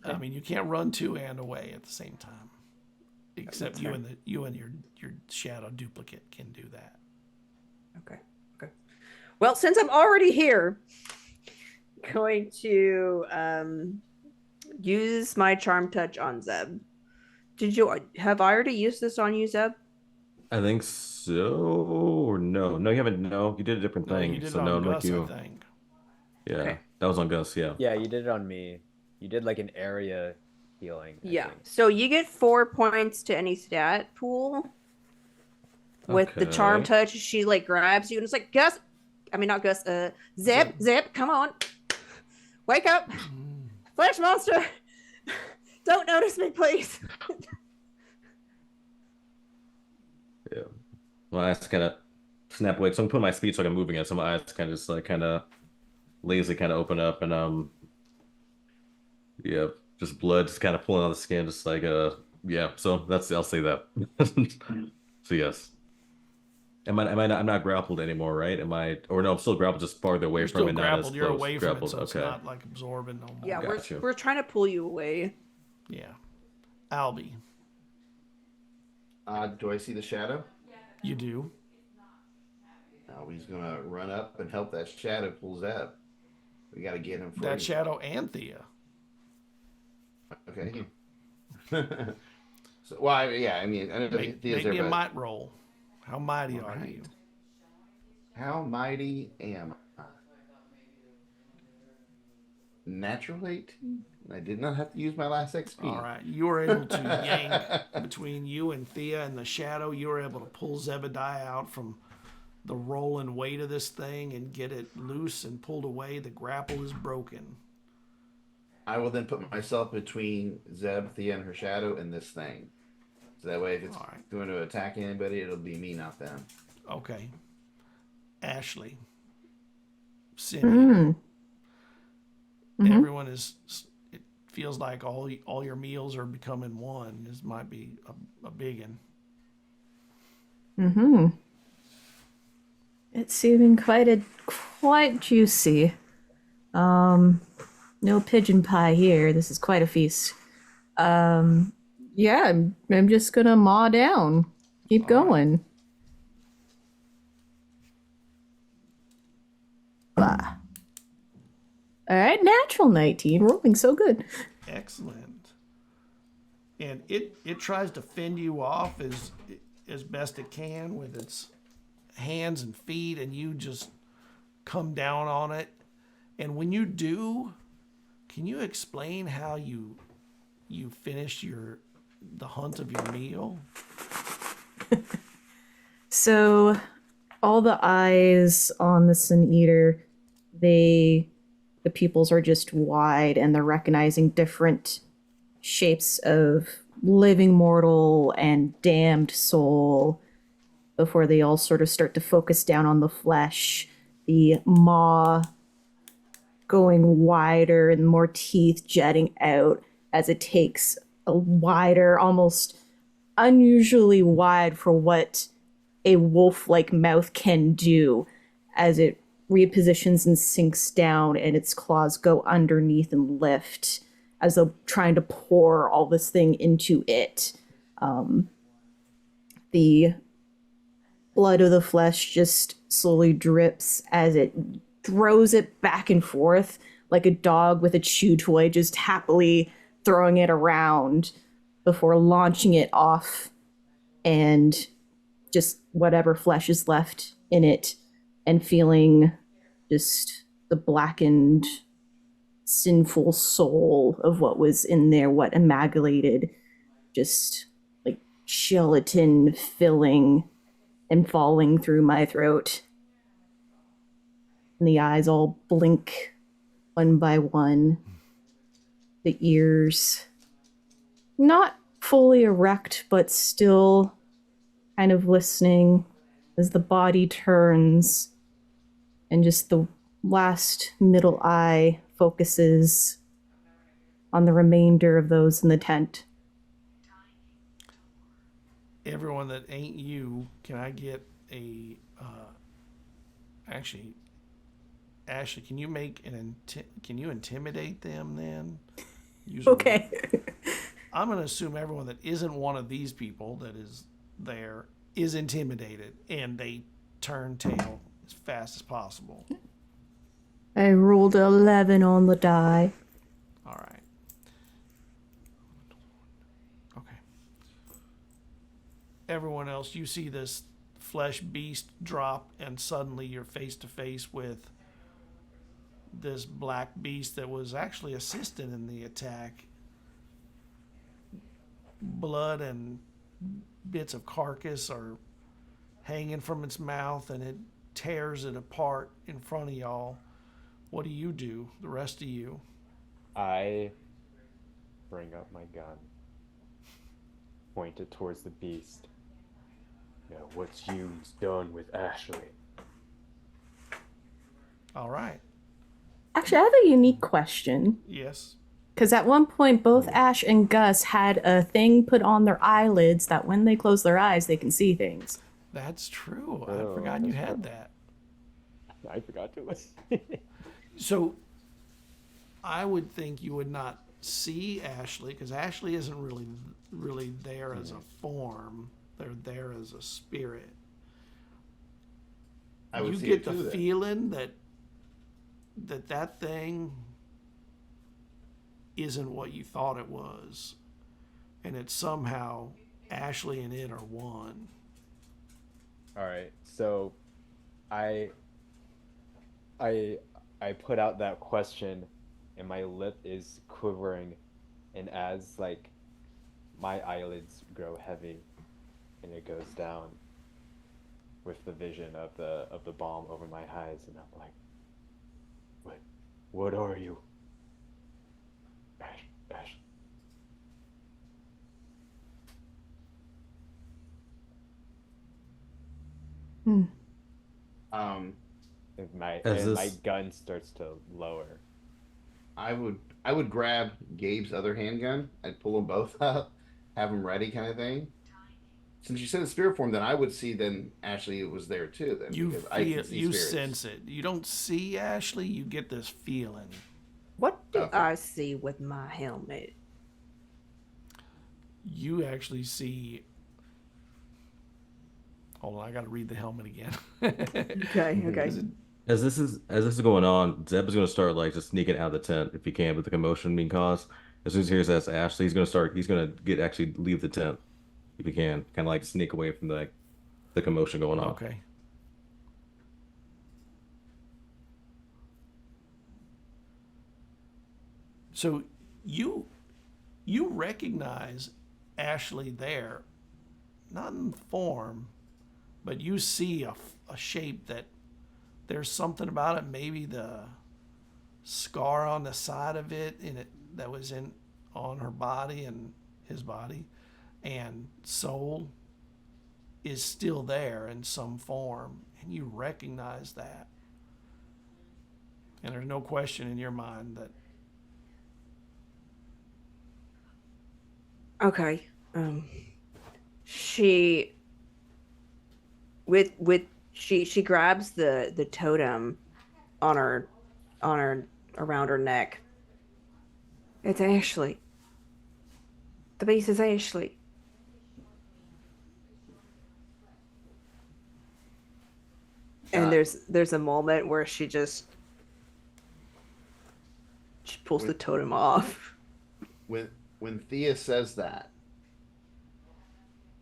I mean, you can't run to and away at the same time. Except you and your shadow duplicate can do that. Okay. Well, since I'm already here, going to use my charm touch on Zeb. Have I already used this on you, Zeb? I think so. Or no? No, you haven't. No, you did a different thing. You did So it no, on like Gus, you. I think. Yeah, Okay. that was on Gus. Yeah. Yeah, you did it on me. You did like an area healing. I Yeah. think. So you get 4 points to any stat pool. With the charm Okay. touch, she like grabs you and it's like, Zeb, come on. Wake up. Flesh monster. Don't notice me, please. Yeah. My eyes kind of snap awake. So I'm putting my speed so I can move again. So my eyes kind of just like kind of lazily kind of open up and yeah, just blood just kind of pulling out of the skin, just like yeah. So I'll say that. So yes. I'm not grappled anymore, right? Or no, I'm still grappled, just farther away You're from still it, not as grappled. You're close. away from Grappled, it, so it's okay. not like absorbing no more. Yeah, Gotcha. we're trying to pull you away. Yeah. Albie, Do I see the shadow? you do. He's gonna run up and help that shadow pull Zeb. We gotta get him free. That shadow and Thea. Okay. So, well, I mean, I know Make Thea's me there, a but might roll. How mighty All are right. you? how mighty am I? Natural 18? I did not have to use my last XP. All right. You were able to yank between you and Thea and the shadow. You were able to pull Zebediah out from the rolling weight of this thing and get it loose and pulled away. The grapple is broken. I will then put myself between Zeb, Thea, and her shadow and this thing. So that way, if it's All right. going to attack anybody, it'll be me, not them. Okay. Ashley. Sin. Mhm. Everyone is. It feels like all your meals are becoming one. This might be a big one. It's seeming quite juicy. No pigeon pie here. This is quite a feast. Yeah, I'm just gonna maw down. Keep going. Blah. All right, natural 19, rolling so good. Excellent. And it tries to fend you off as best it can with its hands and feet, and you just come down on it. And when you do, can you explain how you finish the hunt of your meal? So, all the eyes on the Sin Eater, the pupils are just wide, and they're recognizing different shapes of living mortal and damned soul before they all sort of start to focus down on the flesh. The maw going wider and more teeth jetting out as it takes a wider, almost unusually wide for what a wolf-like mouth can do, as it repositions and sinks down and its claws go underneath and lift as though trying to pour all this thing into it. The blood of the flesh just slowly drips as it throws it back and forth, like a dog with a chew toy, just happily throwing it around before launching it off and just whatever flesh is left in it, and feeling just the blackened, sinful soul of what was in there, what amalgamated, just like gelatin filling and falling through my throat. And the eyes all blink one by one. The ears not fully erect, but still kind of listening as the body turns, and just the last middle eye focuses on the remainder of those in the tent. Everyone that ain't you, can I get a... actually, Ashley, can you make can you intimidate them then? Okay. I'm going to assume everyone that isn't one of these people that is there is intimidated, and they turn tail as fast as possible. I rolled 11 on the die. All right. Okay. Everyone else, you see this flesh beast drop, and suddenly you're face to face with this black beast that was actually assisted in the attack. Blood and bits of carcass are hanging from its mouth, and it tears it apart in front of y'all. What do, the rest of you? I bring up my gun, point it towards the beast. Now, what's you's done with Ashley? All right. Actually, I have a unique question. Yes. Because at one point, both Ash and Gus had a thing put on their eyelids that when they close their eyes, they can see things. That's true. Oh, I forgot you had that. I forgot to. So, I would think you would not see Ashley, because Ashley isn't really there as a form. They're there as a spirit. I would You see get it the too, then. feeling that thing isn't what you thought it was, and it's somehow Ashley and it are one. All right, so I put out that question, and my lip is quivering, and as like my eyelids grow heavy, and it goes down with the vision of the bomb over my eyes, and I'm like, what are you? Ash. And my gun starts to lower. I would grab Gabe's other handgun. I'd pull them both up, have them ready, kind of thing. Since you said in spirit form, then I would see then Ashley was there too. Then You because I feel, can see you spirits. sense it. You don't see Ashley. You get this feeling. What do Okay. I see with my helmet? You actually see. Hold on, I got to read the helmet again. Okay. As this is going on, Zeb is gonna start like just sneaking out of the tent if he can, with the commotion being caused. As soon as he hears that's Ashley, he's gonna get actually leave the tent if he can, kind of like sneak away from the commotion going on. Okay. So you recognize Ashley there, not in form, but you see a shape that there's something about it. Maybe the scar on the side of it that was on her body and his body and soul is still there in some form, and you recognize that. And there's no question in your mind that. Okay. She she grabs the totem on her around her neck. It's Ashley. The beast is Ashley. And there's a moment where she just pulls the totem off. When Thea says that,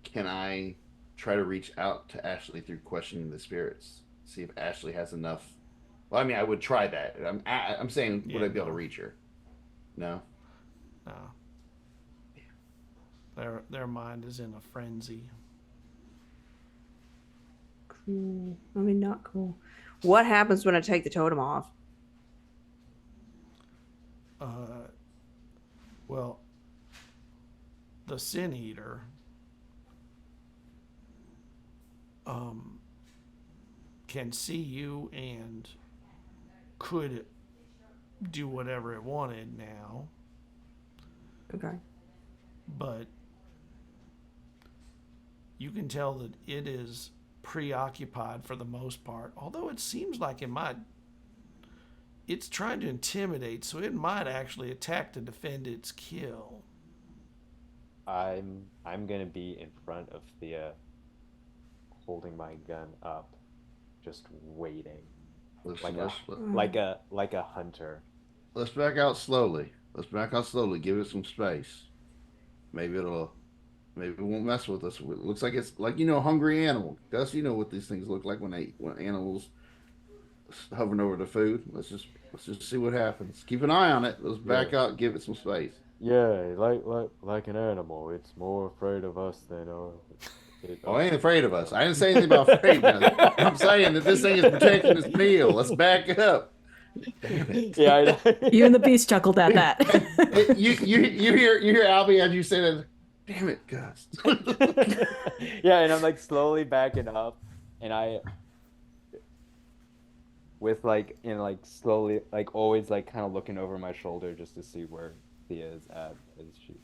can I try to reach out to Ashley through questioning the spirits? See if Ashley has enough. Well, I mean, I would try that. I'm saying, would I be able to reach her? No. No. Their mind is in a frenzy. Cool. I mean, not cool. What happens when I take the totem off? Well, the Sin Eater can see you and could do whatever it wanted now, Okay. but you can tell that it is preoccupied for the most part, although it seems like it's trying to intimidate, so it might actually attack to defend its kill. I'm gonna be in front of Thea, holding my gun up, just waiting, Listen, like a hunter. let's back out slowly. Give it some space. Maybe it won't mess with us. It looks like it's like, hungry animal. Gus, you know what these things look like when animals hovering over the food. Let's just see what happens. Keep an eye on it. Let's back out. Give it some space. Yeah, like an animal. It's more afraid of us than I ain't afraid of us. I didn't say anything about afraid of us. I'm saying that this thing is protecting its meal. Let's back up. Damn it. Yeah, I know. You and the beast chuckled at that. You hear Albie as you say that. Damn it, Gus. Yeah, and I'm like slowly backing up, and slowly, like always, like kind of looking over my shoulder just to see where Thea is at as she's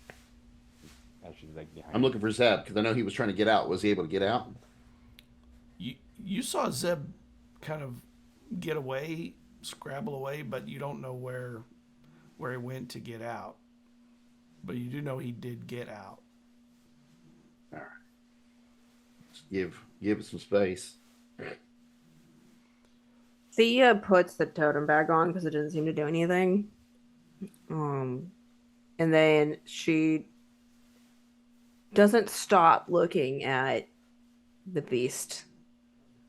like behind. I'm looking for Zeb because I know he was trying to get out. Was he able to get out? You saw Zeb kind of get away, scrabble away, but you don't know where he went to get out. But you do know he did get out. All right. Just give it some space. Thea puts the totem back on because it didn't seem to do anything. And then she doesn't stop looking at the beast.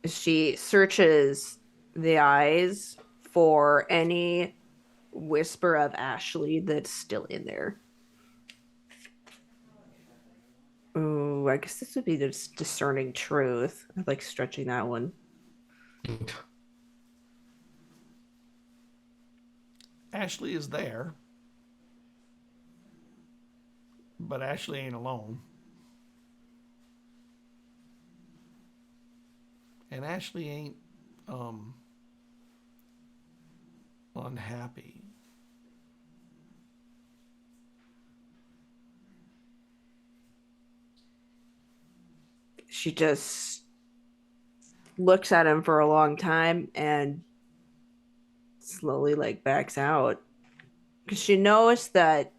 She searches the eyes for any whisper of Ashley that's still in there. Oh, I guess this would be the discerning truth. I like stretching that one. Ashley is there, but Ashley ain't alone. And Ashley ain't unhappy. She just looks at him for a long time and slowly backs out because she knows that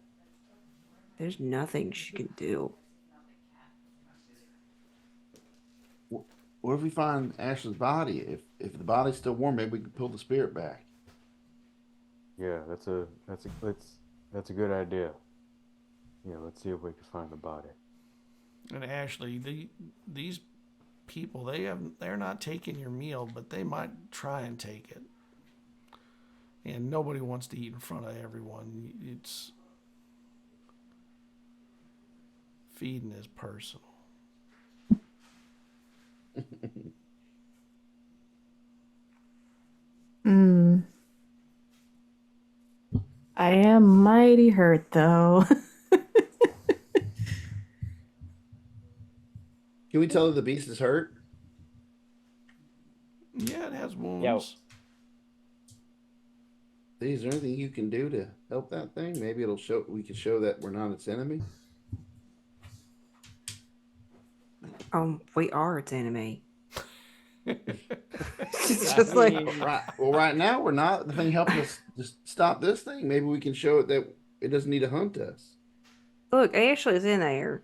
there's nothing she can do. What if we find Ashley's body? If the body's still warm, maybe we can pull the spirit back. Yeah, that's a good idea. Yeah, let's see if we can find the body. And Ashley, these people, they're not taking your meal, but they might try and take it. And nobody wants to eat in front of everyone. It's feeding is personal. I am mighty hurt though. Can we tell that the beast is hurt? Yeah, it has wounds. Yeah. Is there anything you can do to help that thing? Maybe we can show that we're not its enemy. We are its enemy. It's I just mean, right now we're not. The thing helping us just stop this thing. Maybe we can show it that it doesn't need to hunt us. look, Ashley's in there,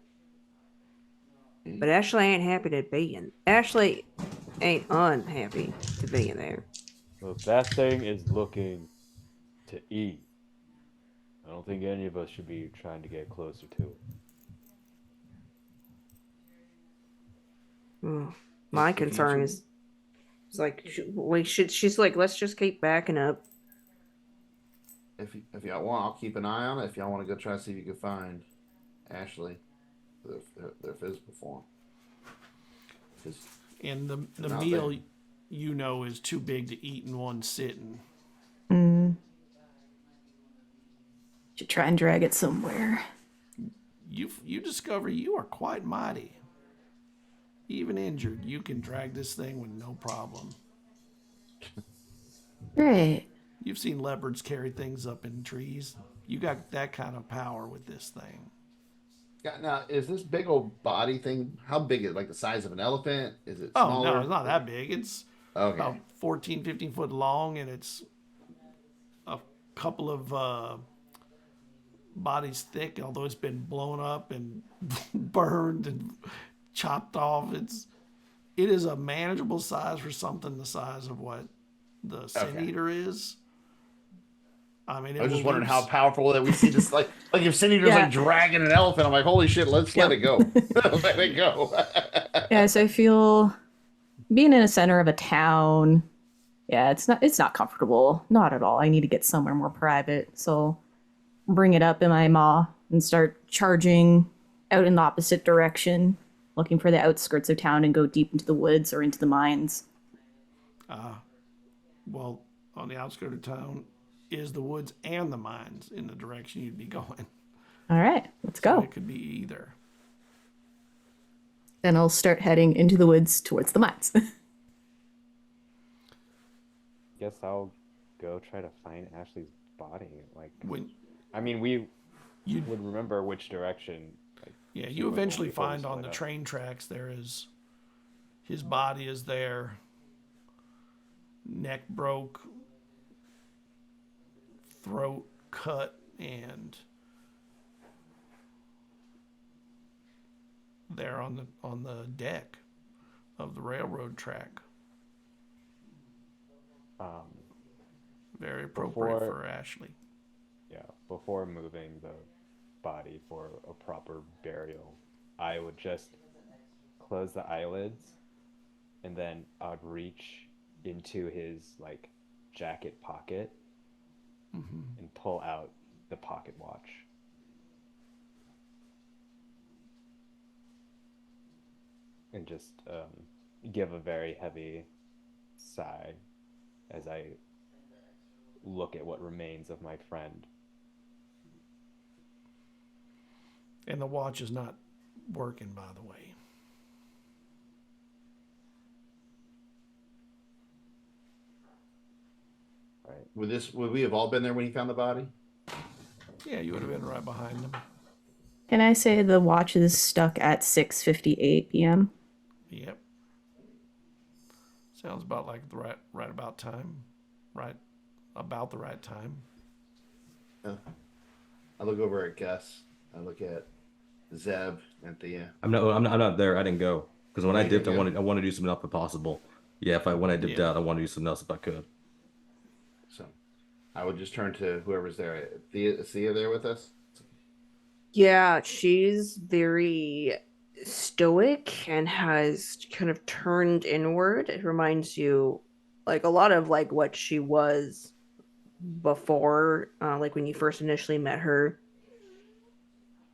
but Ashley ain't happy to be in. Ashley ain't unhappy to be in there. Well, that thing is looking to eat. don't think any of us should be trying to get closer to it. My If you concern two- is, it's like she's like, let's just keep backing up. If y'all want, I'll keep an eye on it. If y'all want to go try to see if you can find Ashley, their physical form. 'Cause And the not meal, there. you know, is too big to eat in one sitting. Should try and drag it somewhere. You discover you are quite mighty. Even injured, you can drag this thing with no problem. Great. You've seen leopards carry things up in trees. You got that kind of power with this thing. Yeah, now, is this big old body thing? How big is it? Like the size of an elephant? Is it Oh, smaller? no, it's not that big. It's Okay. about 14, 15 foot long, and it's a couple of bodies thick, although it's been blown up and burned and chopped off. It is a manageable size for something the size of what the Sin Okay. Eater is. I mean, I was just wondering how powerful that we see this. Like if Sin Eater's Yeah. like dragging an elephant, I'm like, holy shit, let's let it go. Let it go. Yeah, so I feel being in the center of a town, yeah, it's not comfortable. Not at all. I need to get somewhere more private. So bring it up in my maw and start charging out in the opposite direction, looking for the outskirts of town and go deep into the woods or into the mines. Well, on the outskirts of town is the woods and the mines in the direction you'd be going. All right, let's So go. it could be either. Then I'll start heading into the woods towards the mines. Guess I'll go try to find Ashley's body. Like, When I mean, we you would remember which direction. Like, Yeah, she you went eventually before we find on split the up. train tracks there is his body is there, neck broke, throat cut, and there on the deck of the railroad track. Very appropriate Before- for Ashley. Yeah, before moving the body for a proper burial, I would just close the eyelids, and then I'd reach into his like jacket pocket and pull out the pocket watch. And just give a very heavy sigh as I look at what remains of my friend. And the watch is not working, by the way. Right. Would we have all been there when he found the body? Yeah, you would have been right behind them. Can I say the watch is stuck at 6:58 p.m.? Yep. Sounds about like the right about time. Right about the right time. I look over at Gus. I look at Zeb at the. I'm not there. I didn't go because when I You dipped, didn't go? I wanted to do something else if possible. Yeah, when I dipped Yeah. out, I wanted to do something else if I could. So, I would just turn to whoever's there. Is Thea there with us? Yeah, she's very stoic and has kind of turned inward. It reminds you like a lot of like what she was before, like when you first initially met her.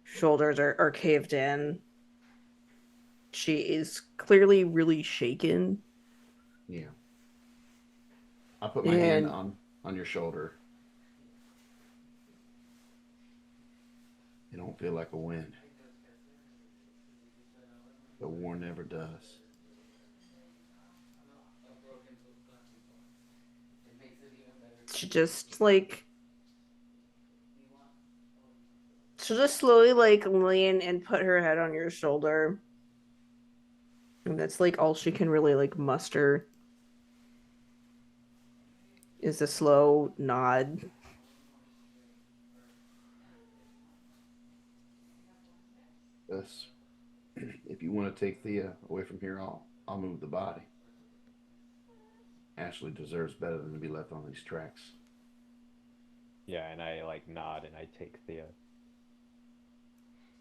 Shoulders are caved in. She is clearly really shaken. Yeah. I'll put my hand And- on your shoulder. You don't feel like a wind. The war never does. She just like she'll just slowly like lean and put her head on your shoulder. And that's like all she can really like muster is a slow nod. Gus, if you want to take Thea away from here, I'll move the body. Ashley deserves better than to be left on these tracks. Yeah, and I like nod and I take Thea.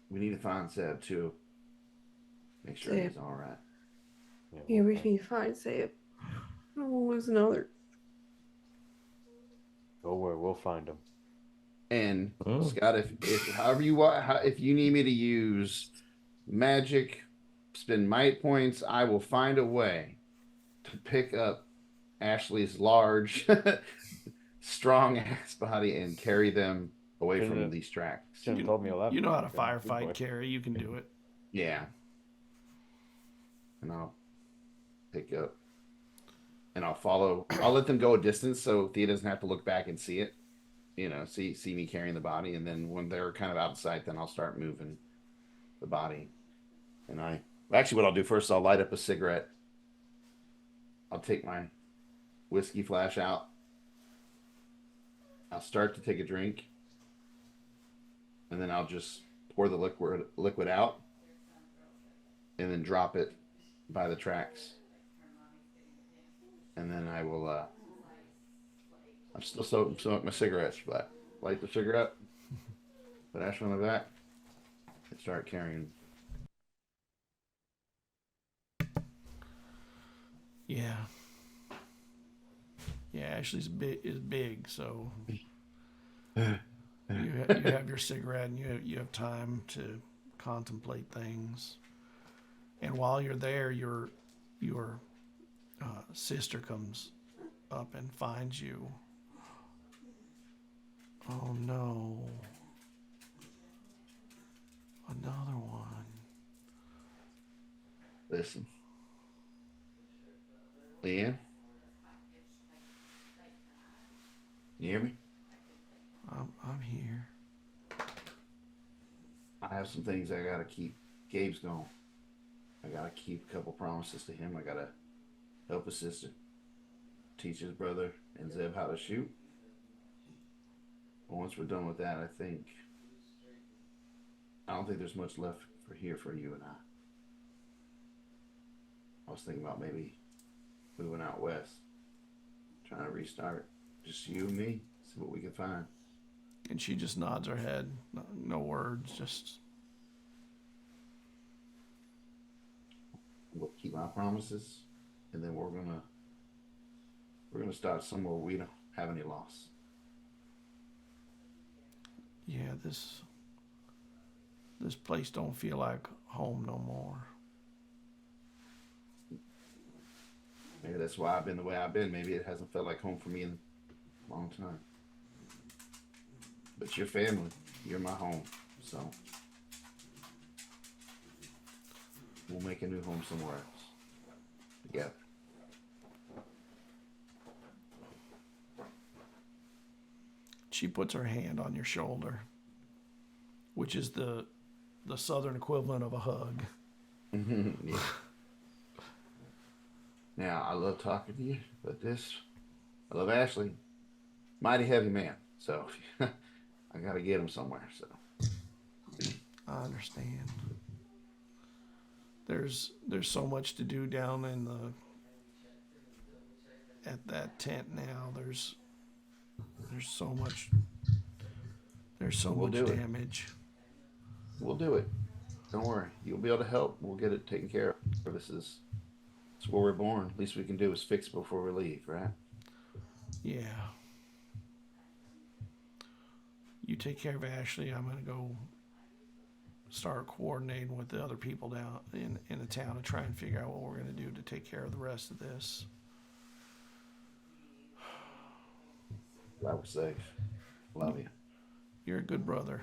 We need to find Seb too. Make sure Seb. he's all right. Yeah, we need to find Seb. I don't want to lose another. Don't worry, we'll find him. And Oh. Scott, if however you want, if you need me to use magic, spend might points, I will find a way to pick up Ashley's large, strong ass body and carry them away from these tracks. Should've told me 11. You know how to Good boy. firefight, Carrie. You can do it. Yeah. And I'll pick up. And I'll follow. I'll let them go a distance so Thea doesn't have to look back and see it. You know, see me carrying the body. And then when they're kind of out of sight, then I'll start moving the body. And actually what I'll do first, I'll light up a cigarette. I'll take my whiskey flash out. I'll start to take a drink. And then I'll just pour the liquid out. And then drop it by the tracks. And then I will, I'm still smoking my cigarettes, but light the cigarette, put Ashley on the back, and start carrying. Yeah. Yeah, Ashley's big, so you have your cigarette and you have time to contemplate things. And while you're there, your sister comes up and finds you. Oh no. Another one. Listen. Leanne? You hear me? I'm here. I have some things I gotta keep. Gabe's gone. I gotta keep a couple promises to him. I gotta help his sister, teach his brother and Zeb how to shoot. But once we're done with that, I don't think there's much left for you and I. I was thinking about maybe moving out west, trying to restart. Just you and me, see what we can find. And she just nods her head. No words, just... We'll keep my promises, and then we're gonna start somewhere we don't have any loss. Yeah, this place don't feel like home no more. Maybe that's why I've been the way I've been. Maybe it hasn't felt like home for me in a long time. But you're family. You're my home. So we'll make a new home somewhere else. Together. She puts her hand on your shoulder, which is the southern equivalent of a hug. Yeah. Now, I love talking to you, but I love Ashley. Mighty heavy man. So I got to get him somewhere. So I understand. There's so much to do down at that tent now. There's so much damage. We'll do it. Don't worry. You'll be able to help. We'll get it taken care of. It's where we're born. Least we can do is fix it before we leave, right? Yeah. You take care of Ashley. I'm gonna go start coordinating with the other people down in the town and try and figure out what we're gonna do to take care of the rest of this. Glad we're safe. Love you. You're a good brother.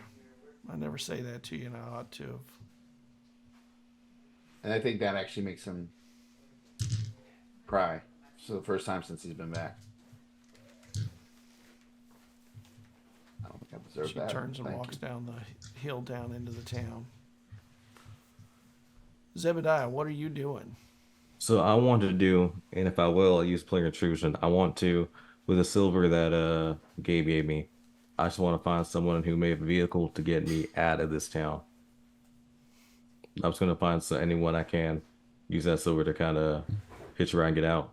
I never say that to you, and I ought to have. And I think that actually makes him cry. So the first time since he's been back. I don't think I deserve that. She turns and Thank walks you. down the hill down into the town. Zebediah, what are you doing? So I want to do, and if I will, I'll use player intrusion. I want to, with the silver that Gabe gave me, I just want to find someone who may have a vehicle to get me out of this town. I'm just going to find anyone I can use that silver to kind of hitch around and get out.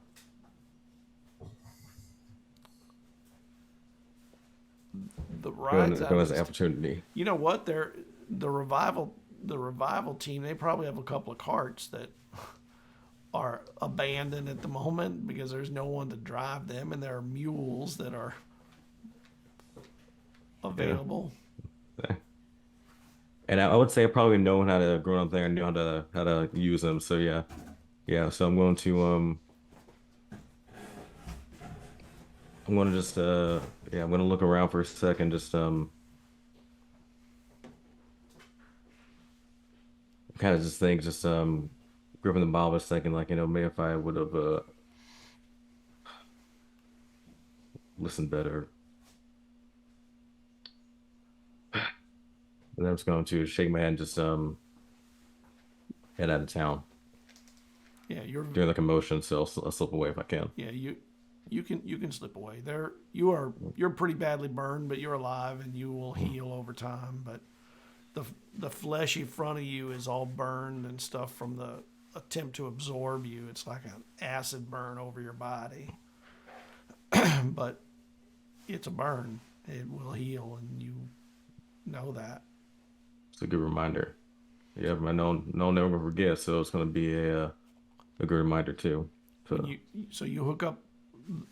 the Go rides out as of an this, opportunity. you know what? The revival team. They probably have a couple of carts that are abandoned at the moment because there's no one to drive them, and there are mules that are available. And I would say I probably know how to grow up there and know how to use them. So yeah. So I'm going to just I'm gonna look around for a second, just kind of just think, just gripping the ball for a second, like, maybe if I would have listened better. And I'm just going to shake my head and just head out of town Yeah, you're during the commotion, so I'll slip away if I can. yeah you can slip away. You're pretty badly burned, but you're alive and you will heal over time. But the fleshy front of you is all burned and stuff from the attempt to absorb you. It's like an acid burn over your body. But it's a burn. It will heal, and you know that. It's a good reminder. Yeah, but no never forget, so it's gonna be a good reminder too. So you hook up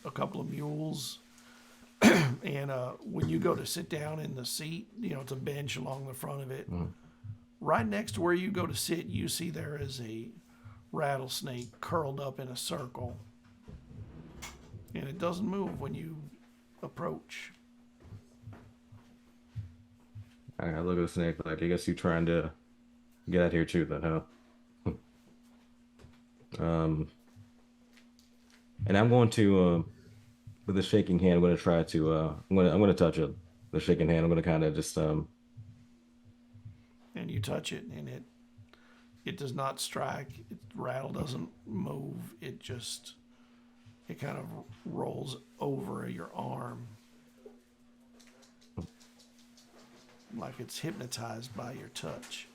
a couple of mules, and when you go to sit down in the seat, it's a bench along the front of it. Right next to where you go to sit, you see there is a rattlesnake curled up in a circle, and it doesn't move when you approach. I look at the snake like, I guess you trying to get out here too, then, huh? And I'm going to with the shaking hand, I'm going to try to I'm going to touch it. The shaking hand, I'm going to kind of just And you touch it, and it does not strike. The rattle doesn't move. It kind of rolls over your arm, like it's hypnotized by your touch.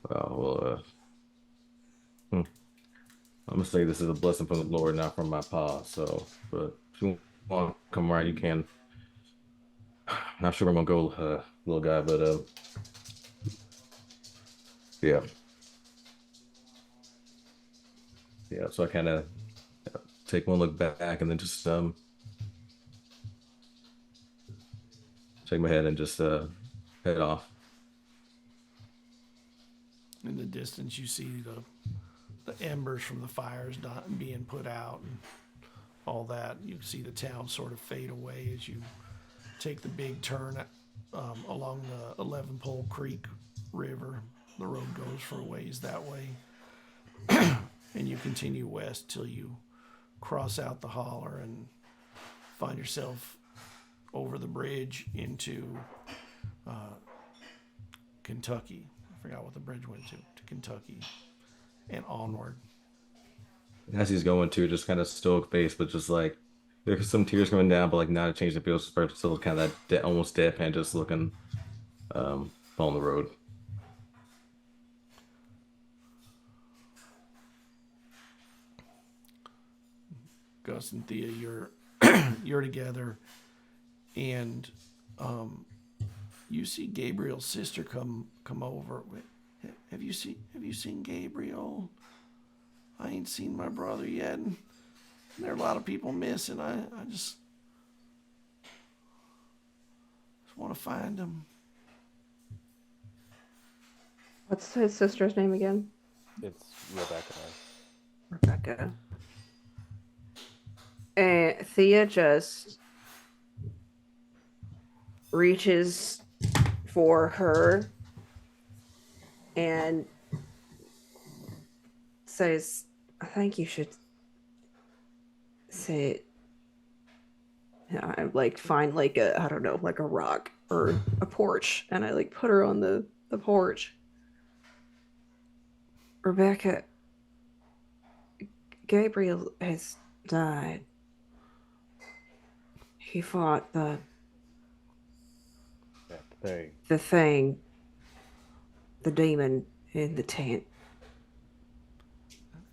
well, I'm gonna say this is a blessing from the Lord, not from my paw. So, but if you want to come right, you can. Not sure where I'm gonna go, little guy, but yeah. So I kind of take one look back and then just shake my head and just head off. In the distance, you see the embers from the fires being put out and all that. You see the town sort of fade away as you take the big turn along the 11-Pole Creek River. The road goes for a ways that way. And you continue west till you cross out the holler and find yourself over the bridge into Kentucky. I forgot what the bridge went to Kentucky and onward. As he's going to, just kind of stoic face, but just like there's some tears coming down, but like not a change in feel, still kind of that almost deadpan, just looking on the road. Gus and Thea, you're together, and you see Gabriel's sister come over. Have you seen Gabriel? I ain't seen my brother yet. And there are a lot of people missing. I just want to find him. What's his sister's name again? It's Rebecca. Rebecca. And Thea just reaches for her and says, I think you should say it. I find I don't know, like a rock or a porch, and I put her on the porch. Rebecca, Gabriel has died. He fought the thing, the demon in the tent.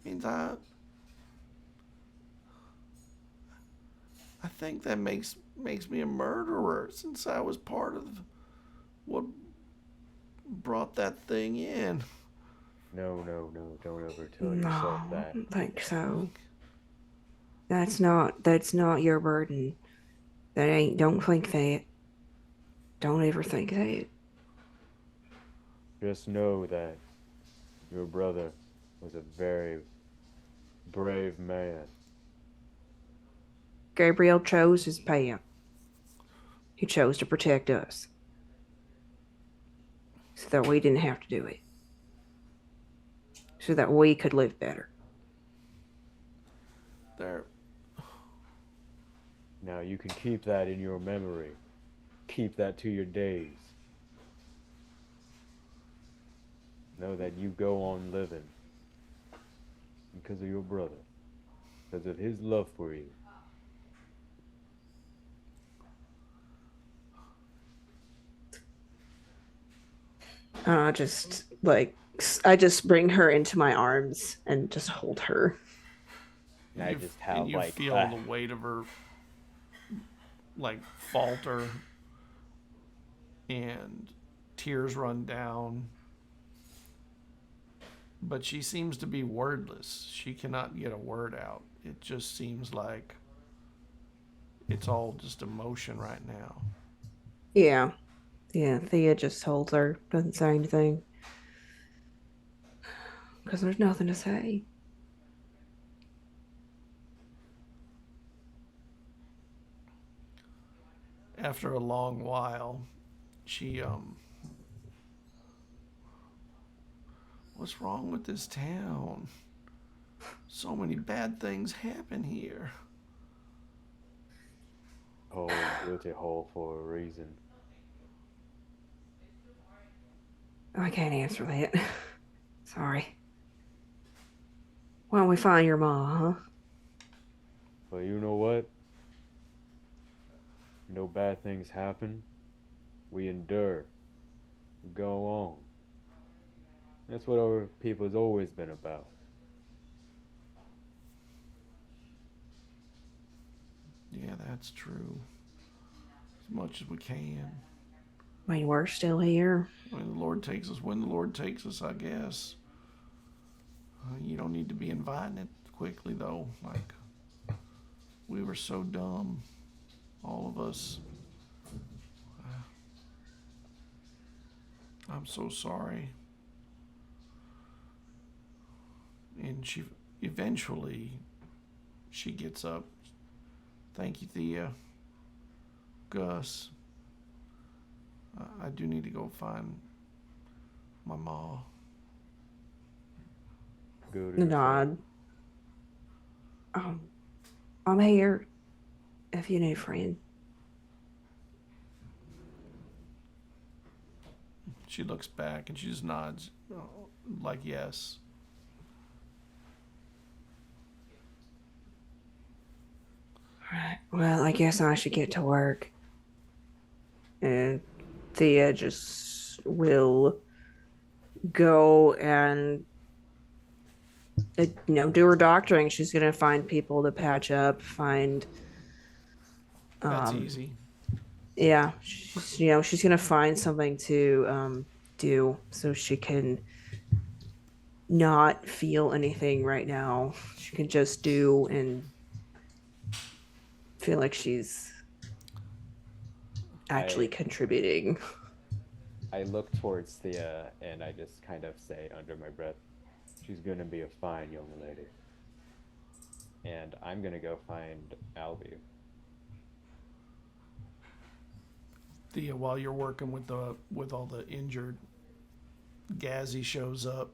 And I I think that makes me a murderer since I was part of what brought that thing in. No, don't ever tell No, yourself I that. don't think so. That's not your burden. That ain't. Don't think that. Don't ever think that. Just know that your brother was a very brave man. Gabriel chose his path. He chose to protect us, so that we didn't have to do it. So that we could live better. There, Now you can keep that in your memory. Keep that to your days. Know that you go on living because of your brother, because of his love for you. I just bring her into my arms and just hold her. And I just have and you like feel the weight of her like falter, and tears run down. But she seems to be wordless. She cannot get a word out. It just seems like it's all just emotion right now. Yeah. Yeah, Thea just holds her, doesn't say anything. Because there's nothing to say. After a long while, she, what's wrong with this town? So many bad things happen here. hole, guilty hole for a reason. I can't answer that. Sorry. Why don't we find your ma, huh? But you know what? No bad things happen. We endure. We go on. That's what our people's always been about. Yeah, that's true. As much as we can. I mean, we're still here. When the Lord takes us, when the Lord takes us, I guess. You don't need to be inviting it quickly, though. Like, we were so dumb. All of us. I'm so sorry. And she eventually she gets up. Thank you, Thea. Gus. I do need to go find my ma. Go to your Nod. I'm here if you need a friend. She looks back and she just nods, like yes. Right. Well, I guess I should get to work. And Thea just will go and do her doctoring. She's gonna find people to patch up, find. That's easy. Yeah, she's gonna find something to do so she can not feel anything right now. She can just do and feel like she's actually contributing. I look towards Thea and I just kind of say under my breath, she's gonna be a fine young lady. And I'm gonna go find Albie. Thea, while you're working with all the injured, Gazzy shows up.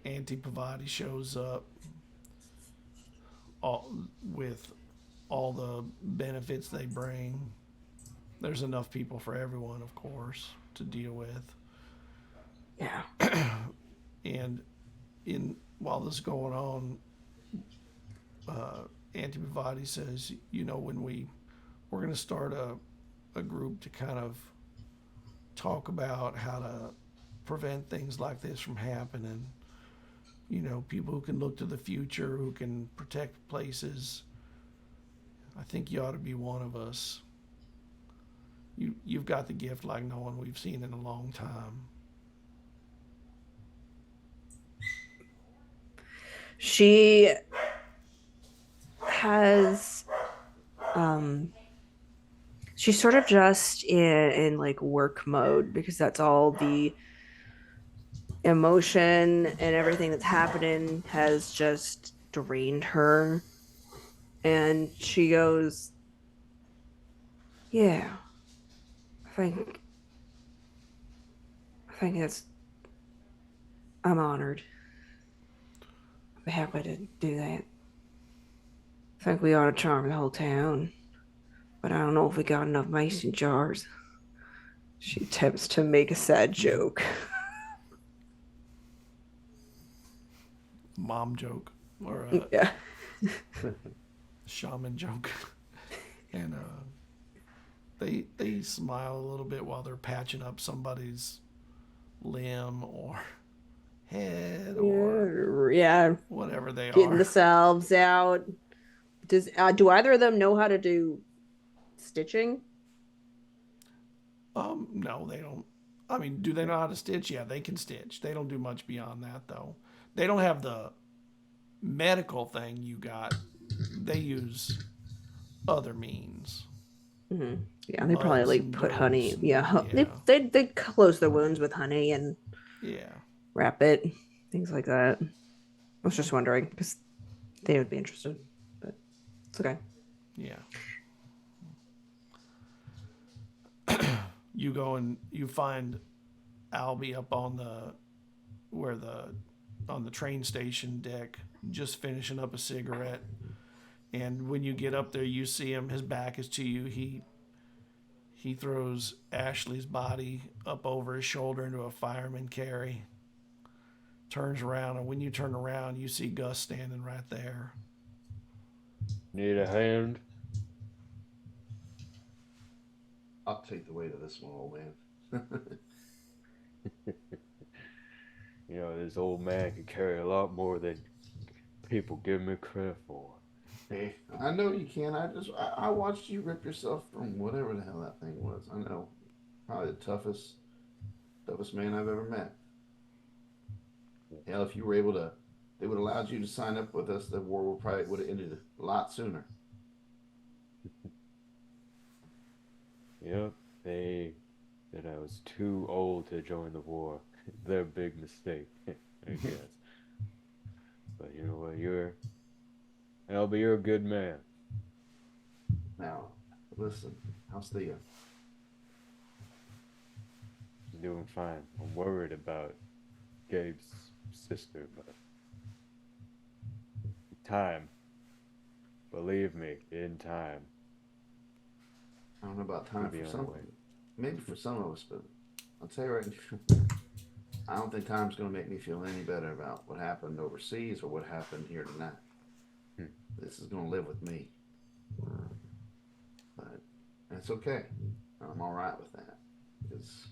Auntie Pavati shows up. All with all the benefits they bring. There's enough people for everyone, of course, to deal with. Yeah. And while this is going on, Auntie Pavati says, when we're going to start a group to kind of talk about how to prevent things like this from happening. People who can look to the future, who can protect places. I think you ought to be one of us. You've got the gift like no one we've seen in a long time. She has she's sort of just in like work mode because that's all the emotion and everything that's happening has just drained her. And she goes, yeah, I think it's I'm honored. I'd be happy to do that. I think we ought to charm the whole town, but I don't know if we got enough mason jars. She attempts to make a sad joke. Mom joke or a Yeah. shaman joke. And they smile a little bit while they're patching up somebody's limb or head or Yeah. whatever they Getting are. the salves out. Do either of them know how to do stitching? No, they don't. I mean, do they know how to stitch? Yeah, they can stitch. They don't do much beyond that, though. They don't have the medical thing you got. They use other means. Mm-hmm. Yeah, they probably like put honey. Yeah, yeah. they close their wounds with honey and wrap it, things like that. I was just wondering because they would be interested, but it's okay. Yeah. You go and you find Albie up on the train station deck, just finishing up a cigarette. And when you get up there, you see him. His back is to you. He throws Ashley's body up over his shoulder into a fireman carry. Turns around, and when you turn around, you see Gus standing right there. Need a hand? I'll take the weight of this one, old man. You know, this old man can carry a lot more than people give me credit for. Hey, I know you can. I watched you rip yourself from whatever the hell that thing was. I know, probably the toughest man I've ever met. Hell, if you were able to, they would have allowed you to sign up with us. The war would have ended a lot sooner. Yep, they said I was too old to join the war. Their big mistake, I guess. But you know what? Albie, you're a good man. Now, listen, how's Thea? She's doing fine. I'm worried about Gabe's sister, but time. Believe me, in time. I don't know about time for some. Maybe for some of us, but I'll tell you right now, I don't think time's going to make me feel any better about what happened overseas or what happened here tonight. This is going to live with me. But that's okay. I'm all right with that. Because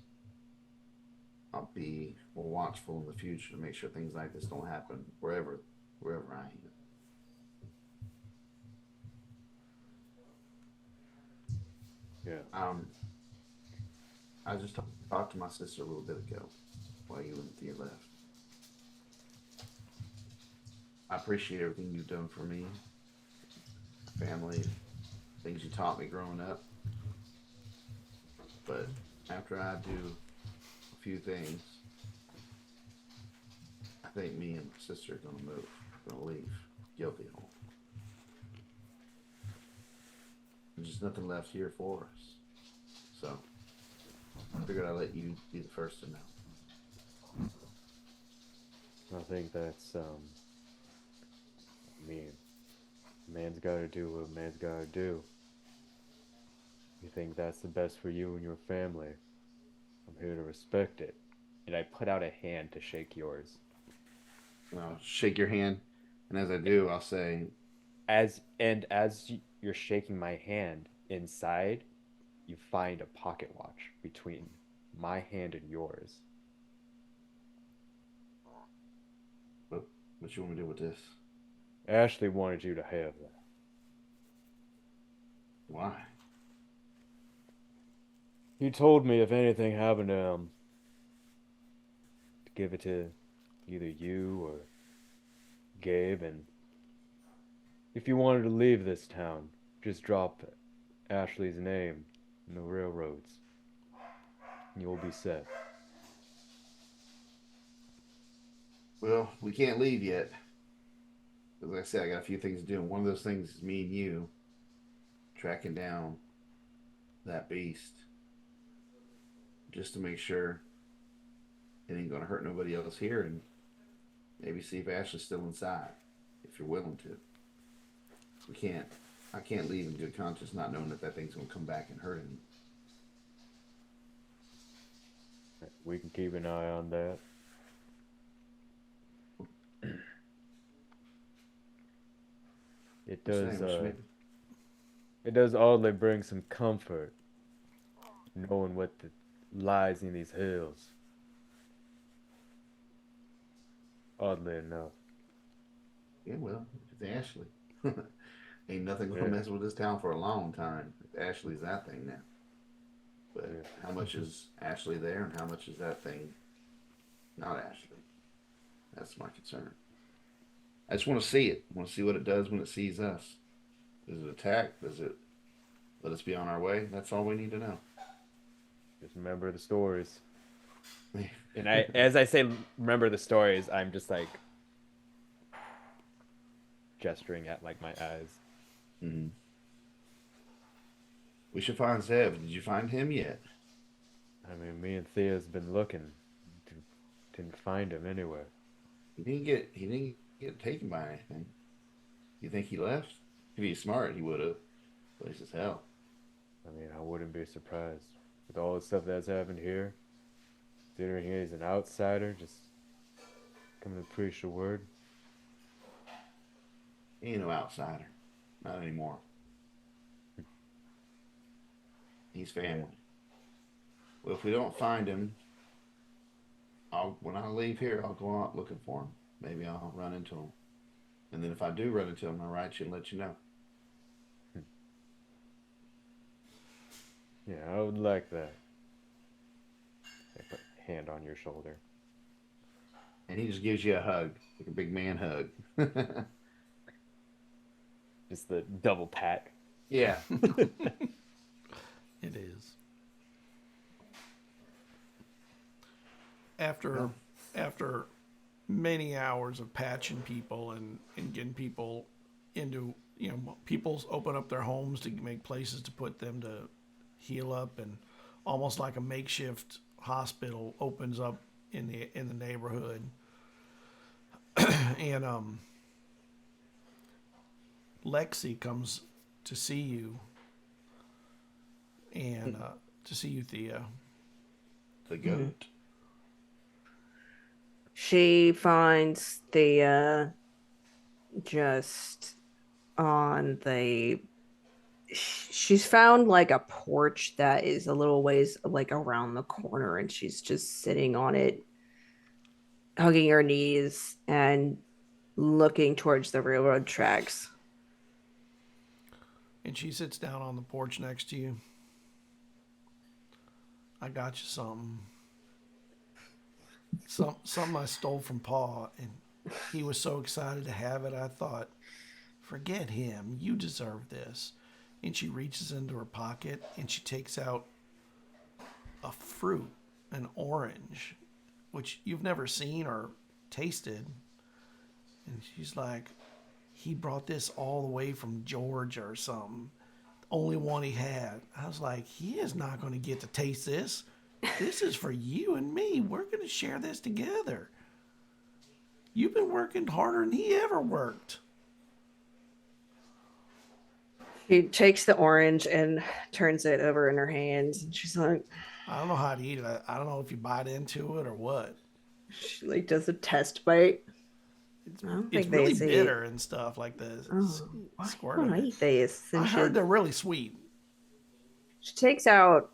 I'll be more watchful in the future to make sure things like this don't happen wherever I am. Yeah. I just talked to my sister a little bit ago while you and Thea left. I appreciate everything you've done for me, family, things you taught me growing up. But after I do a few things, I think me and my sister are going to move, going to leave Guilty home. There's just nothing left here for us. So I figured I'd let you be the first to know. I think that's, I mean, man's gotta do what man's gotta do. You think that's the best for you and your family? I'm here to respect it. And I put out a hand to shake yours. I'll shake your hand, and as I do, I'll say, As you're shaking my hand, inside, you find a pocket watch between my hand and yours. what you want me to do with this? Ashley wanted you to have that. Why? He told me if anything happened to him, to give it to either you or Gabe, and if you wanted to leave this town, just drop Ashley's name in the railroads, and you'll be set. Well, we can't leave yet. As I said, I got a few things to do. And one of those things is me and you tracking down that beast. Just to make sure it ain't going to hurt nobody else here. And maybe see if Ashley's still inside. If you're willing to. I can't leave in good conscience not knowing that thing's going to come back and hurt him. We can keep an eye on that. It does oddly bring some comfort knowing what lies in these hills. Oddly enough. Yeah, well, it's Ashley. Ain't nothing gonna mess with this town for a long time. Ashley's that thing now. But how much is Ashley there and how much is that thing not Ashley? That's my concern. I just want to see it. I want to see what it does when it sees us. Does it attack? Does it let us be on our way? That's all we need to know. Just remember the stories. And as I say remember the stories, I'm just like gesturing at like my eyes. Mm-hmm. We should find Zev. Did you find him yet? I mean, me and Thea's been looking. Didn't find him anywhere. He didn't get taken by anything. You think he left? If he's smart, he would have. Place as hell. I mean, I wouldn't be surprised with all the stuff that's happened here. Considering he's an outsider, just coming to preach the word. He ain't no outsider. Not anymore. He's family. Well, if we don't find him, when I leave here, I'll go out looking for him. Maybe I'll run into him. And then if I do run into him, I'll write you and let you know. Yeah, I would like that. I put a hand on your shoulder. And he just gives you a hug, like a big man hug. Just the double pat. Yeah. It is. After many hours of patching people and getting people into, people open up their homes to make places to put them to heal up, and almost like a makeshift hospital opens up in the neighborhood. And Lexi comes to see you, and to see you, Thea. The goat. She finds Thea just on the. She's found like a porch that is a little ways like around the corner, and she's just sitting on it, hugging her knees and looking towards the railroad tracks. And she sits down on the porch next to you. I got you something. Something I stole from Pa, and he was so excited to have it, I thought, forget him, you deserve this. And she reaches into her pocket and she takes out a fruit, an orange, which you've never seen or tasted. And she's like, he brought this all the way from Georgia or something. Only one he had. I was like, he is not going to get to taste this. This is for you and me. We're going to share this together. You've been working harder than he ever worked. She takes the orange and turns it over in her hands. And she's like, I don't know how to eat it. I don't know if you bite into it or what. She like does a test bite. It's really bitter and stuff like this. Squirt I eat this. I heard they're really sweet. She takes out.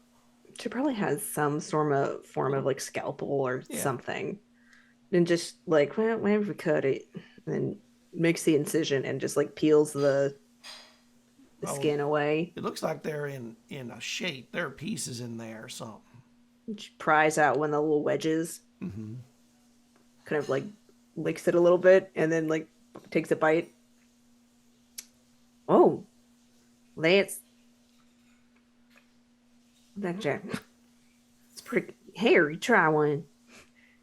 She probably has some form of like scalpel or something, and just like whenever we cut it, and makes the incision and just like peels the the Oh. skin away. It looks like they're in a shape. There are pieces in there or something. She pries out one of the little wedges, Mm-hmm. kind of like licks it a little bit, and then like takes a bite. Oh, that's it's pretty. Here, you try one.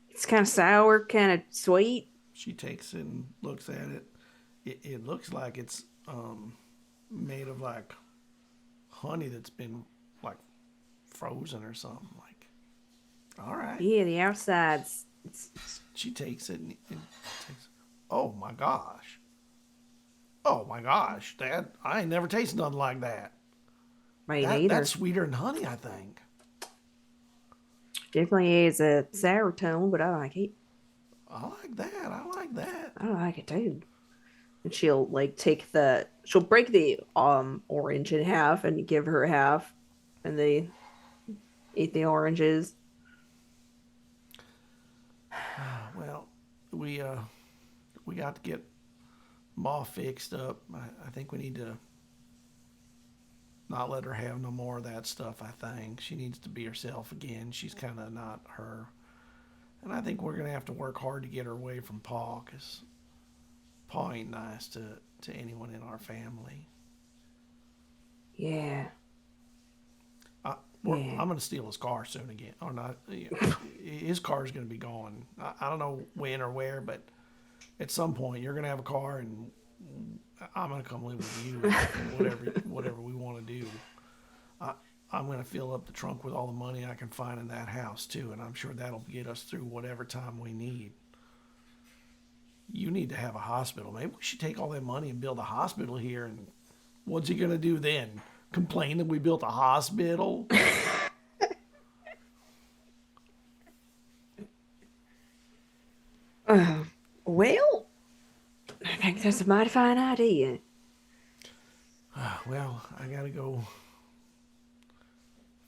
It's kind of sour, kind of sweet. She takes it and looks at it. It looks like it's made of like honey that's been like frozen or something. Like, all right. Yeah, the outside's. She takes it and takes. Oh my gosh. Oh my gosh, Dad! I ain't never tasted nothing like that. Right, either. That's sweeter than honey, I think. Definitely is a sour tone, but I like it. I like that. I like that. I like it too. And she'll like she'll break the orange in half and give her half, and they eat the oranges. Well, we got to get Ma fixed up. I think we need to not let her have no more of that stuff. I think she needs to be herself again. She's kind of not her, and I think we're gonna have to work hard to get her away from Pa, because Pa ain't nice to anyone in our family. Yeah. I'm gonna steal his car soon again, or not? His car is gonna be gone. I don't know when or where, but at some point you're gonna have a car, and I'm gonna come live with you. whatever we want to do. I'm gonna fill up the trunk with all the money I can find in that house too, and I'm sure that'll get us through whatever time we need. You need to have a hospital. Maybe we should take all that money and build a hospital here. And what's he gonna do then? Complain that we built a hospital? Well, I think that's a mighty fine idea. Well, I gotta go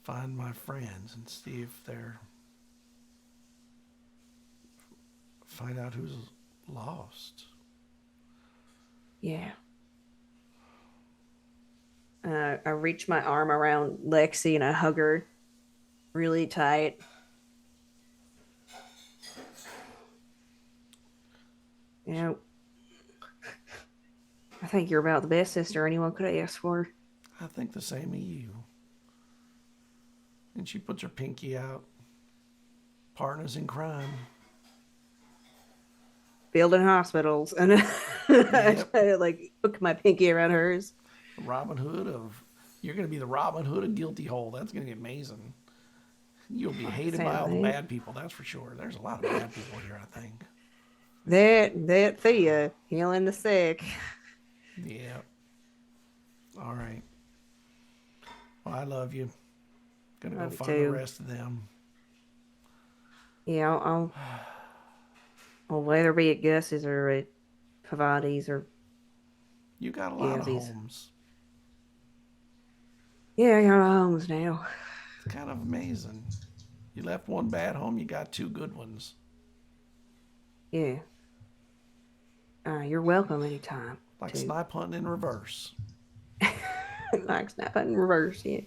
find my friends and see if find out who's lost. Yeah. I reach my arm around Lexi and I hug her really tight. You know, I think you're about the best sister anyone could ask for. I think the same of you. And she puts her pinky out. Partners in crime. Building hospitals. And I try to like hook my pinky around hers. You're going to be the Robin Hood of Guilty Hole. That's going to be amazing. You'll be hated Same by all the thing. bad people, that's for sure. There's a lot of bad people here, I think. That Thea, healing the sick. Yeah. All right. Well, I love you. Gonna go Love you find the too. rest of them. Yeah, I'll whether be at Gus's or at Pavati's or You got a lot of these. homes. yeah, I got homes now. It's kind of amazing. You left one bad home, you got two good ones. Yeah. You're welcome anytime. Like too. snipe hunting in reverse. Like snap in reverse, yeah.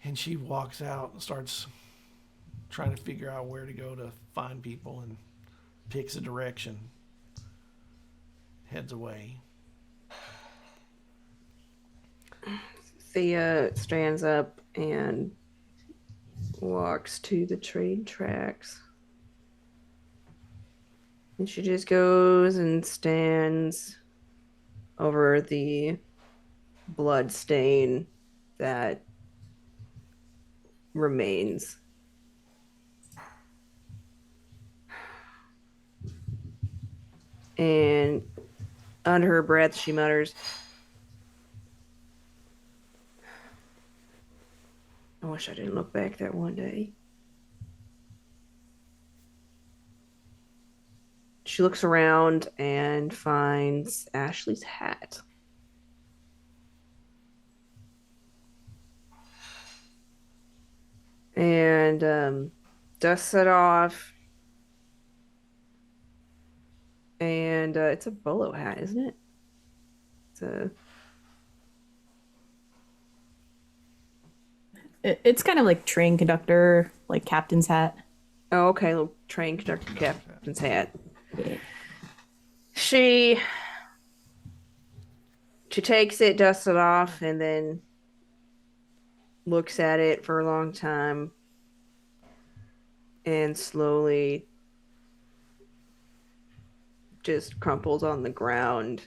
And she walks out and starts trying to figure out where to go to find people and picks a direction. Heads away. Thea stands up and walks to the train tracks. And she just goes and stands over the blood stain that remains. And under her breath, she mutters, I wish I didn't look back that one day. She looks around and finds Ashley's hat. And dusts it off. And it's a bolo hat, isn't it? It's a It's kind of like train conductor, like captain's hat. Oh, okay, little train conductor captain's hat. She takes it, dusts it off, and then looks at it for a long time and slowly just crumples on the ground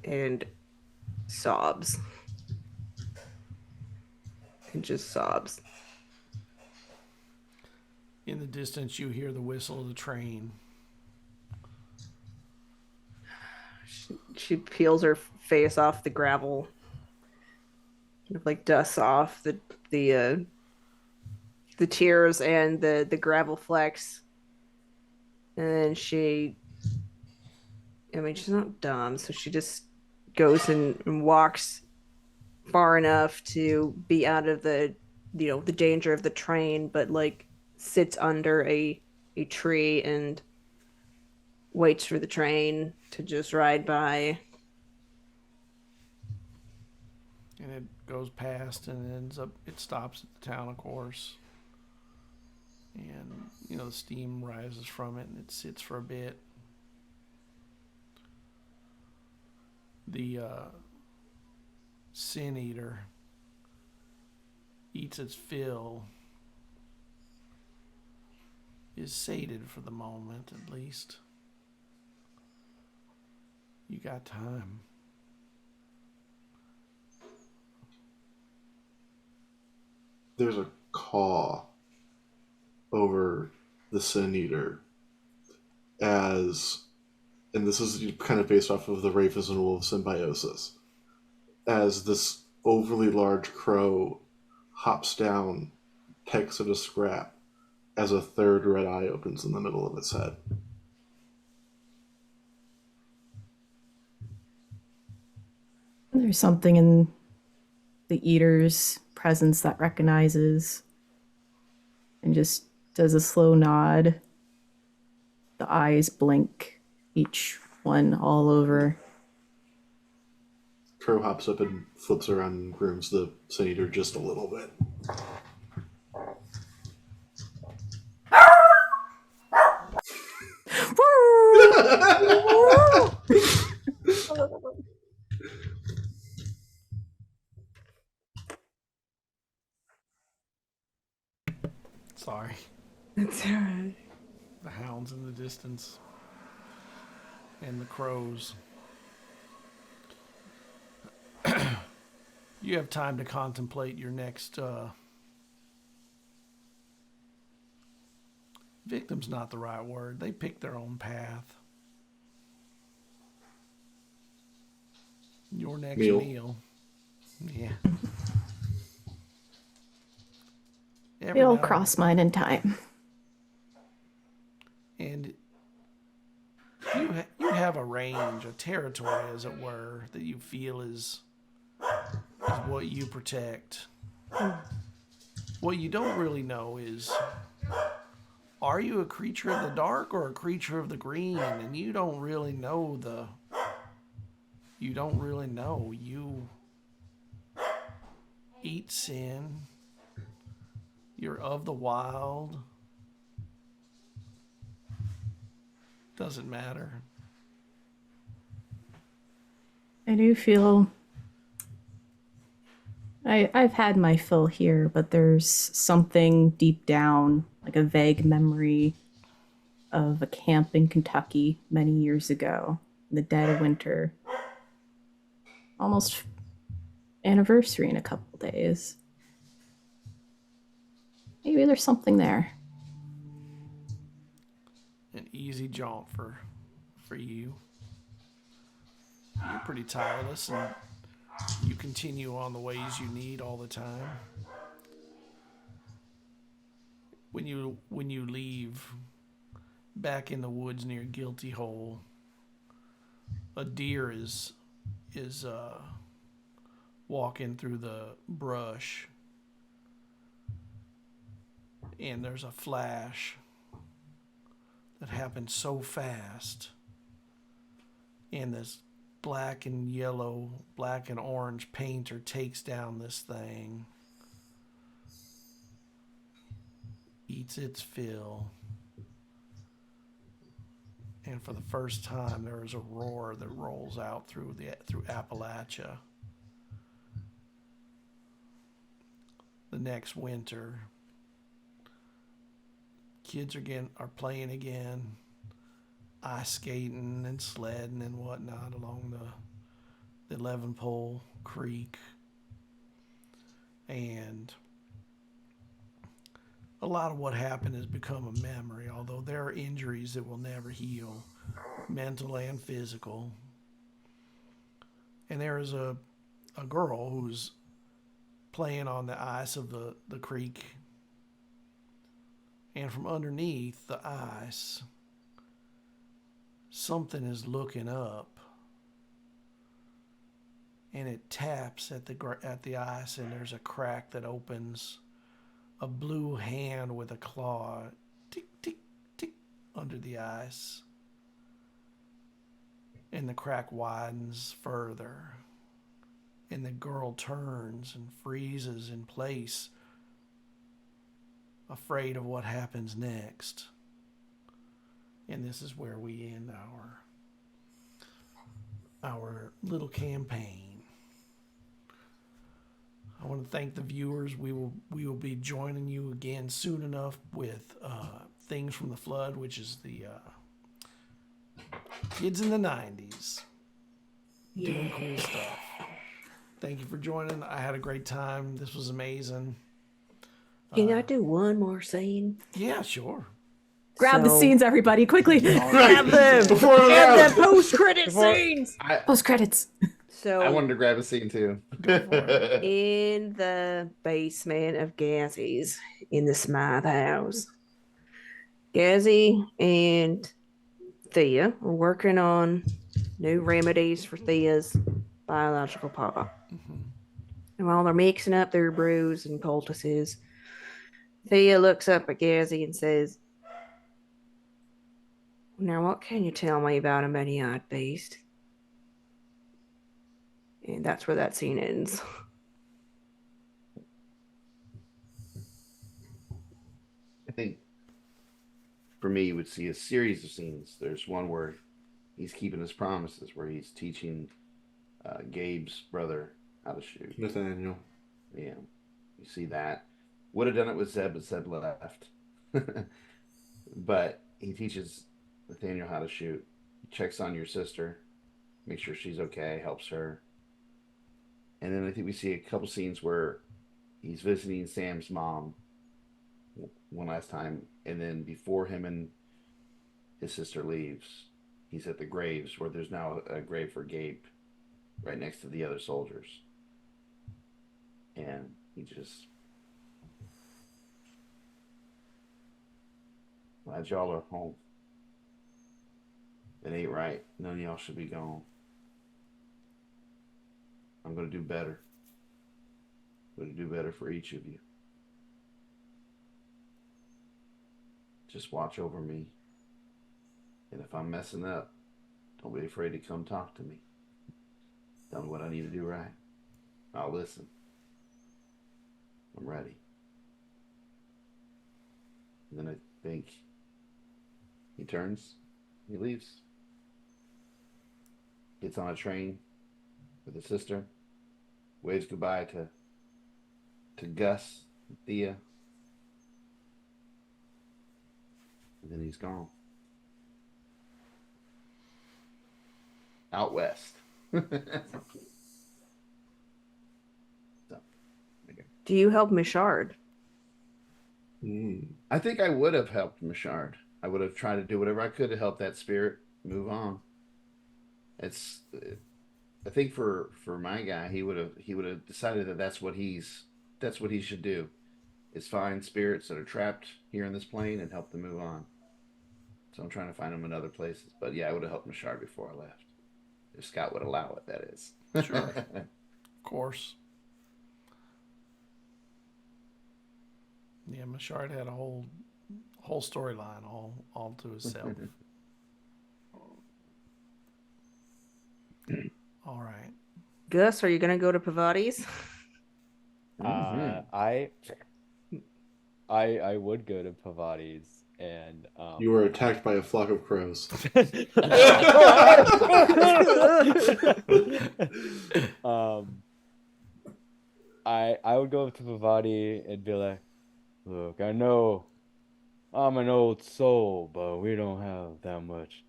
and sobs. And just sobs. In the distance, you hear the whistle of the train. She peels her face off the gravel, kind of like dusts off the tears and the gravel flecks, and then she's not dumb, so she just goes and walks far enough to be out of the danger of the train, but like sits under a tree and waits for the train to just ride by. And it goes past and it stops at the town, of course. And, the steam rises from it and it sits for a bit. The Sin Eater eats its fill, is sated for the moment at least. You got time. There's a caw over the Sin Eater and this is kind of based off of the Ravens and Wolves symbiosis, as this overly large crow hops down, pecks at a scrap, as a third red eye opens in the middle of its head. There's something in the eater's presence that recognizes and just does a slow nod. The eyes blink, each one all over. Crow hops up and flips around and grooms the Sin Eater just a little bit. Sorry. It's alright. The hounds in the distance. And the crows. You have time to contemplate your next victim's not the right word. They pick their own path. Your next meal. Yeah. It'll cross mine in time. And you have a range, a territory, as it were, that you feel is what you protect. What you don't really know is, are you a creature of the dark or a creature of the green? And you don't really know You eat sin. You're of the wild. Doesn't matter. I do feel I've had my fill here, but there's something deep down, like a vague memory of a camp in Kentucky many years ago, in the dead of winter. Almost anniversary in a couple days. Maybe there's something there. An easy jaunt for you. You're pretty tireless and you continue on the ways you need all the time. When you leave back in the woods near Guilty Hole, a deer is walking through the brush, and there's a flash that happens so fast, and this black and yellow, black and orange painter takes down this thing eats its fill. And for the first time, there is a roar that rolls out through Appalachia. The next winter, kids are playing again, ice skating and sledding and whatnot along the 11-pole creek. And a lot of what happened has become a memory, although there are injuries that will never heal, mental and physical. And there is a girl who's playing on the ice of the creek. And from underneath the ice, something is looking up. And it taps at the ice, and there's a crack that opens. A blue hand with a claw, tick, tick, tick, under the ice. And the crack widens further. And the girl turns and freezes in place, afraid of what happens next. And this is where we end our little campaign. I want to thank the viewers. We will be joining you again soon enough with Things from the Flood, which is the kids in the 90s doing cool stuff. Thank you for joining. I had a great time. This was amazing. Can I do one more scene? Yeah, sure. Grab the scenes, everybody, quickly. Have them. Have the post-credit scenes. Post credits. So I wanted to grab a scene too. in the basement of Gazzy's in the Smythe house, Gazzy and Thea are working on new remedies for Thea's biological pop. And while they're mixing up their brews and poultices, Thea looks up at Gazzy and says, "Now, what can you tell me about a many-eyed beast?" And that's where that scene ends. I think for me, you would see a series of scenes. There's one where he's keeping his promises, where he's teaching Gabe's brother how to shoot. Nathaniel. Yeah, you see that. Would have done it with Zeb, but Zeb left. But he teaches Nathaniel how to shoot. He checks on your sister, makes sure she's okay, helps her. And then I think we see a couple scenes where he's visiting Sam's mom one last time. And then before him and his sister leaves, he's at the graves where there's now a grave for Gabe right next to the other soldiers. And he just... Glad y'all are home. It ain't right. None of y'all should be gone. I'm going to do better. I'm going to do better for each of you. Just watch over me. And if I'm messing up, don't be afraid to come talk to me. Tell me what I need to do right. I'll listen. I'm ready. And then I think he turns, he leaves. Gets on a train with his sister, waves goodbye to Gus, and Thea, and then he's gone. Out west. So, okay. Do you help Michard? I think I would have helped Michard. I would have tried to do whatever I could to help that spirit move on. It's... I think for my guy, he would have decided that that's what he should do, is find spirits that are trapped here in this plane and help them move on. So I'm trying to find them in other places. But yeah, I would have helped Machar before I left, if Scott would allow it. That is. Sure, of course. Yeah, Machard had a whole storyline all to himself. All right. Gus, are you going to go to Pavati's? I I would go to Pavati's and You were attacked by a flock of crows. I would go up to Pavati and be like, look, I know I'm an old soul, but we don't have that much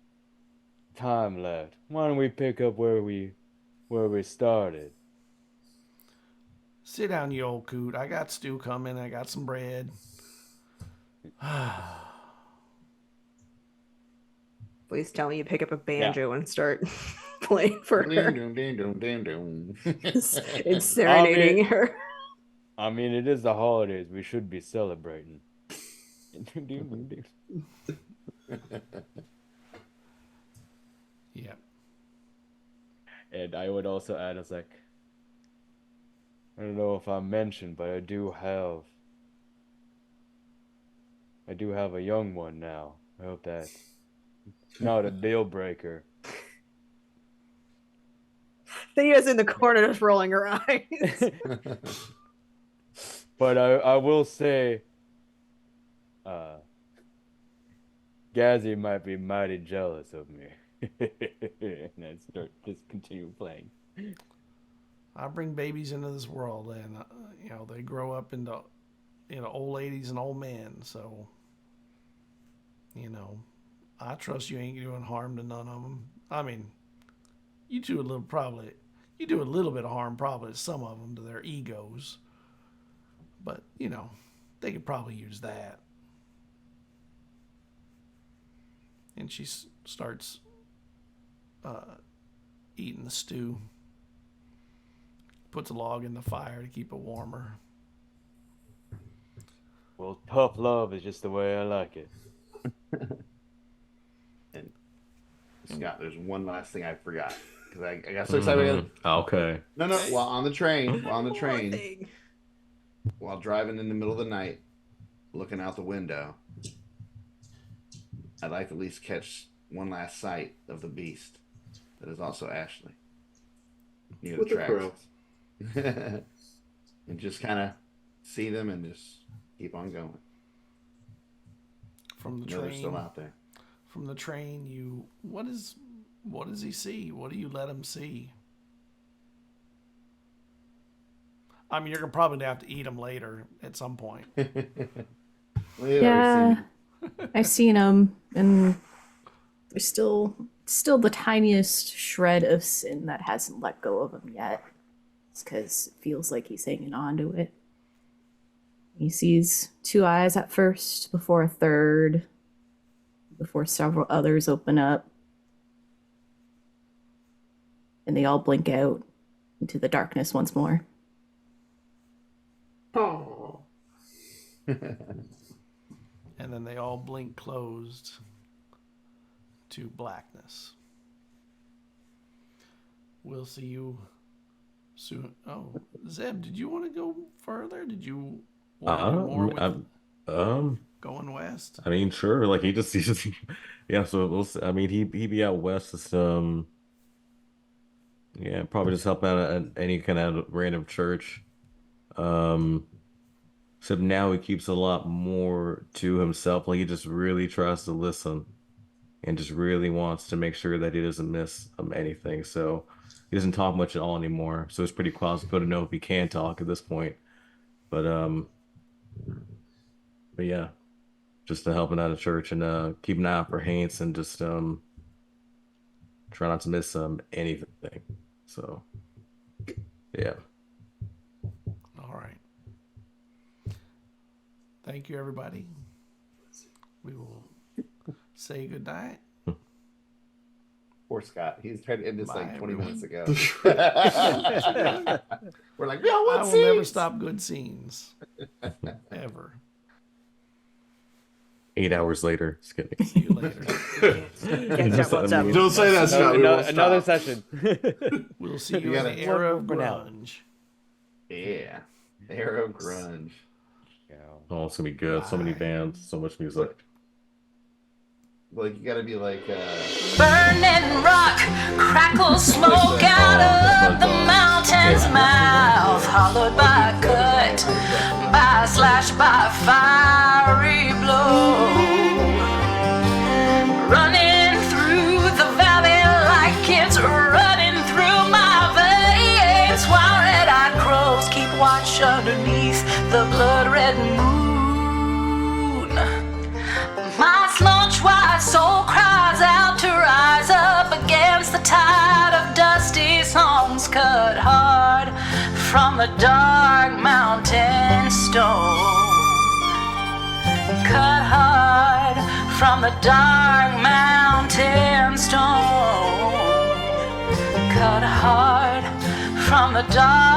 time left. Why don't we pick up where we started? Sit down, you old coot. I got stew coming. I got some bread. Please tell me you pick up a banjo and start playing for her. It's serenading her. I mean, it is the holidays. We should be celebrating. Yeah. And I would also add, it's like, I don't know if I mentioned, but I do have a young one now. I hope that's not a deal breaker. Thea's in the corner just rolling her eyes. But I will say, Gazzy might be mighty jealous of me. And I just continue playing. I bring babies into this world, and they grow up into old ladies and old men. So, I trust you ain't doing harm to none of them. I mean, you do a little bit of harm probably to some of them, to their egos. But they could probably use that. And she starts eating the stew. Puts a log in the fire to keep it warmer. Well, tough love is just the way I like it. And Scott, there's one last thing I forgot because I got so excited. Okay. No, while on the train, while driving in the middle of the night, looking out the window, I'd like to at least catch one last sight of the beast that is also Ashley near the tracks. And just kind of see them and just keep on going. From the They're train, still out there. From the train, what does he see? What do you let him see? I mean, you're gonna probably have to eat him later at some point. Yeah, I've seen them, and there's still the tiniest shred of sin that hasn't let go of him yet. It's because it feels like he's hanging on to it. He sees two eyes at first, before a third, before several others open up. And they all blink out into the darkness once more. Oh. And then they all blink closed to blackness. We'll see you soon. Oh, Zeb, did you want to go further? Did you want to do more with going west? I mean, sure. Like he just yeah. So we'll see. I mean, he be out west. Just, yeah, probably just help out at any kind of random church. Except now he keeps a lot more to himself. Like he just really tries to listen, and just really wants to make sure that he doesn't miss anything. So he doesn't talk much at all anymore. So it's pretty quasi to know if he can talk at this point. But yeah, just helping out at church and keep an eye out for Haints and just try not to miss anything. So yeah. All right. Thank you, everybody. We will say good night. Poor Scott. He's tried to end this like 20 everyone. minutes ago. We're like, yo, I what will scenes? never stop good scenes. Ever. 8 hours later. Just kidding. See you later. Don't say that, Scott. We won't Another stop. session. We'll see you You in gotta- the era of one more for now. grunge. Yeah. Arrow grunge. Oh, it's gonna be good. So many Bye. bands, so much music. Like, you gotta be like, Burning rock, crackle smoke out of the mountain's mouth, hollowed by a cut hit by a slash, by a fiery blow. Running through the valley like it's running through my veins, while red-eyed crows keep watch underneath the blood-red moon. My slunch-wide soul cries out to rise up against the tide of dusty songs cut hard from the dark mountain stone. Cut hard from the dark mountain stone. Cut hard from the dark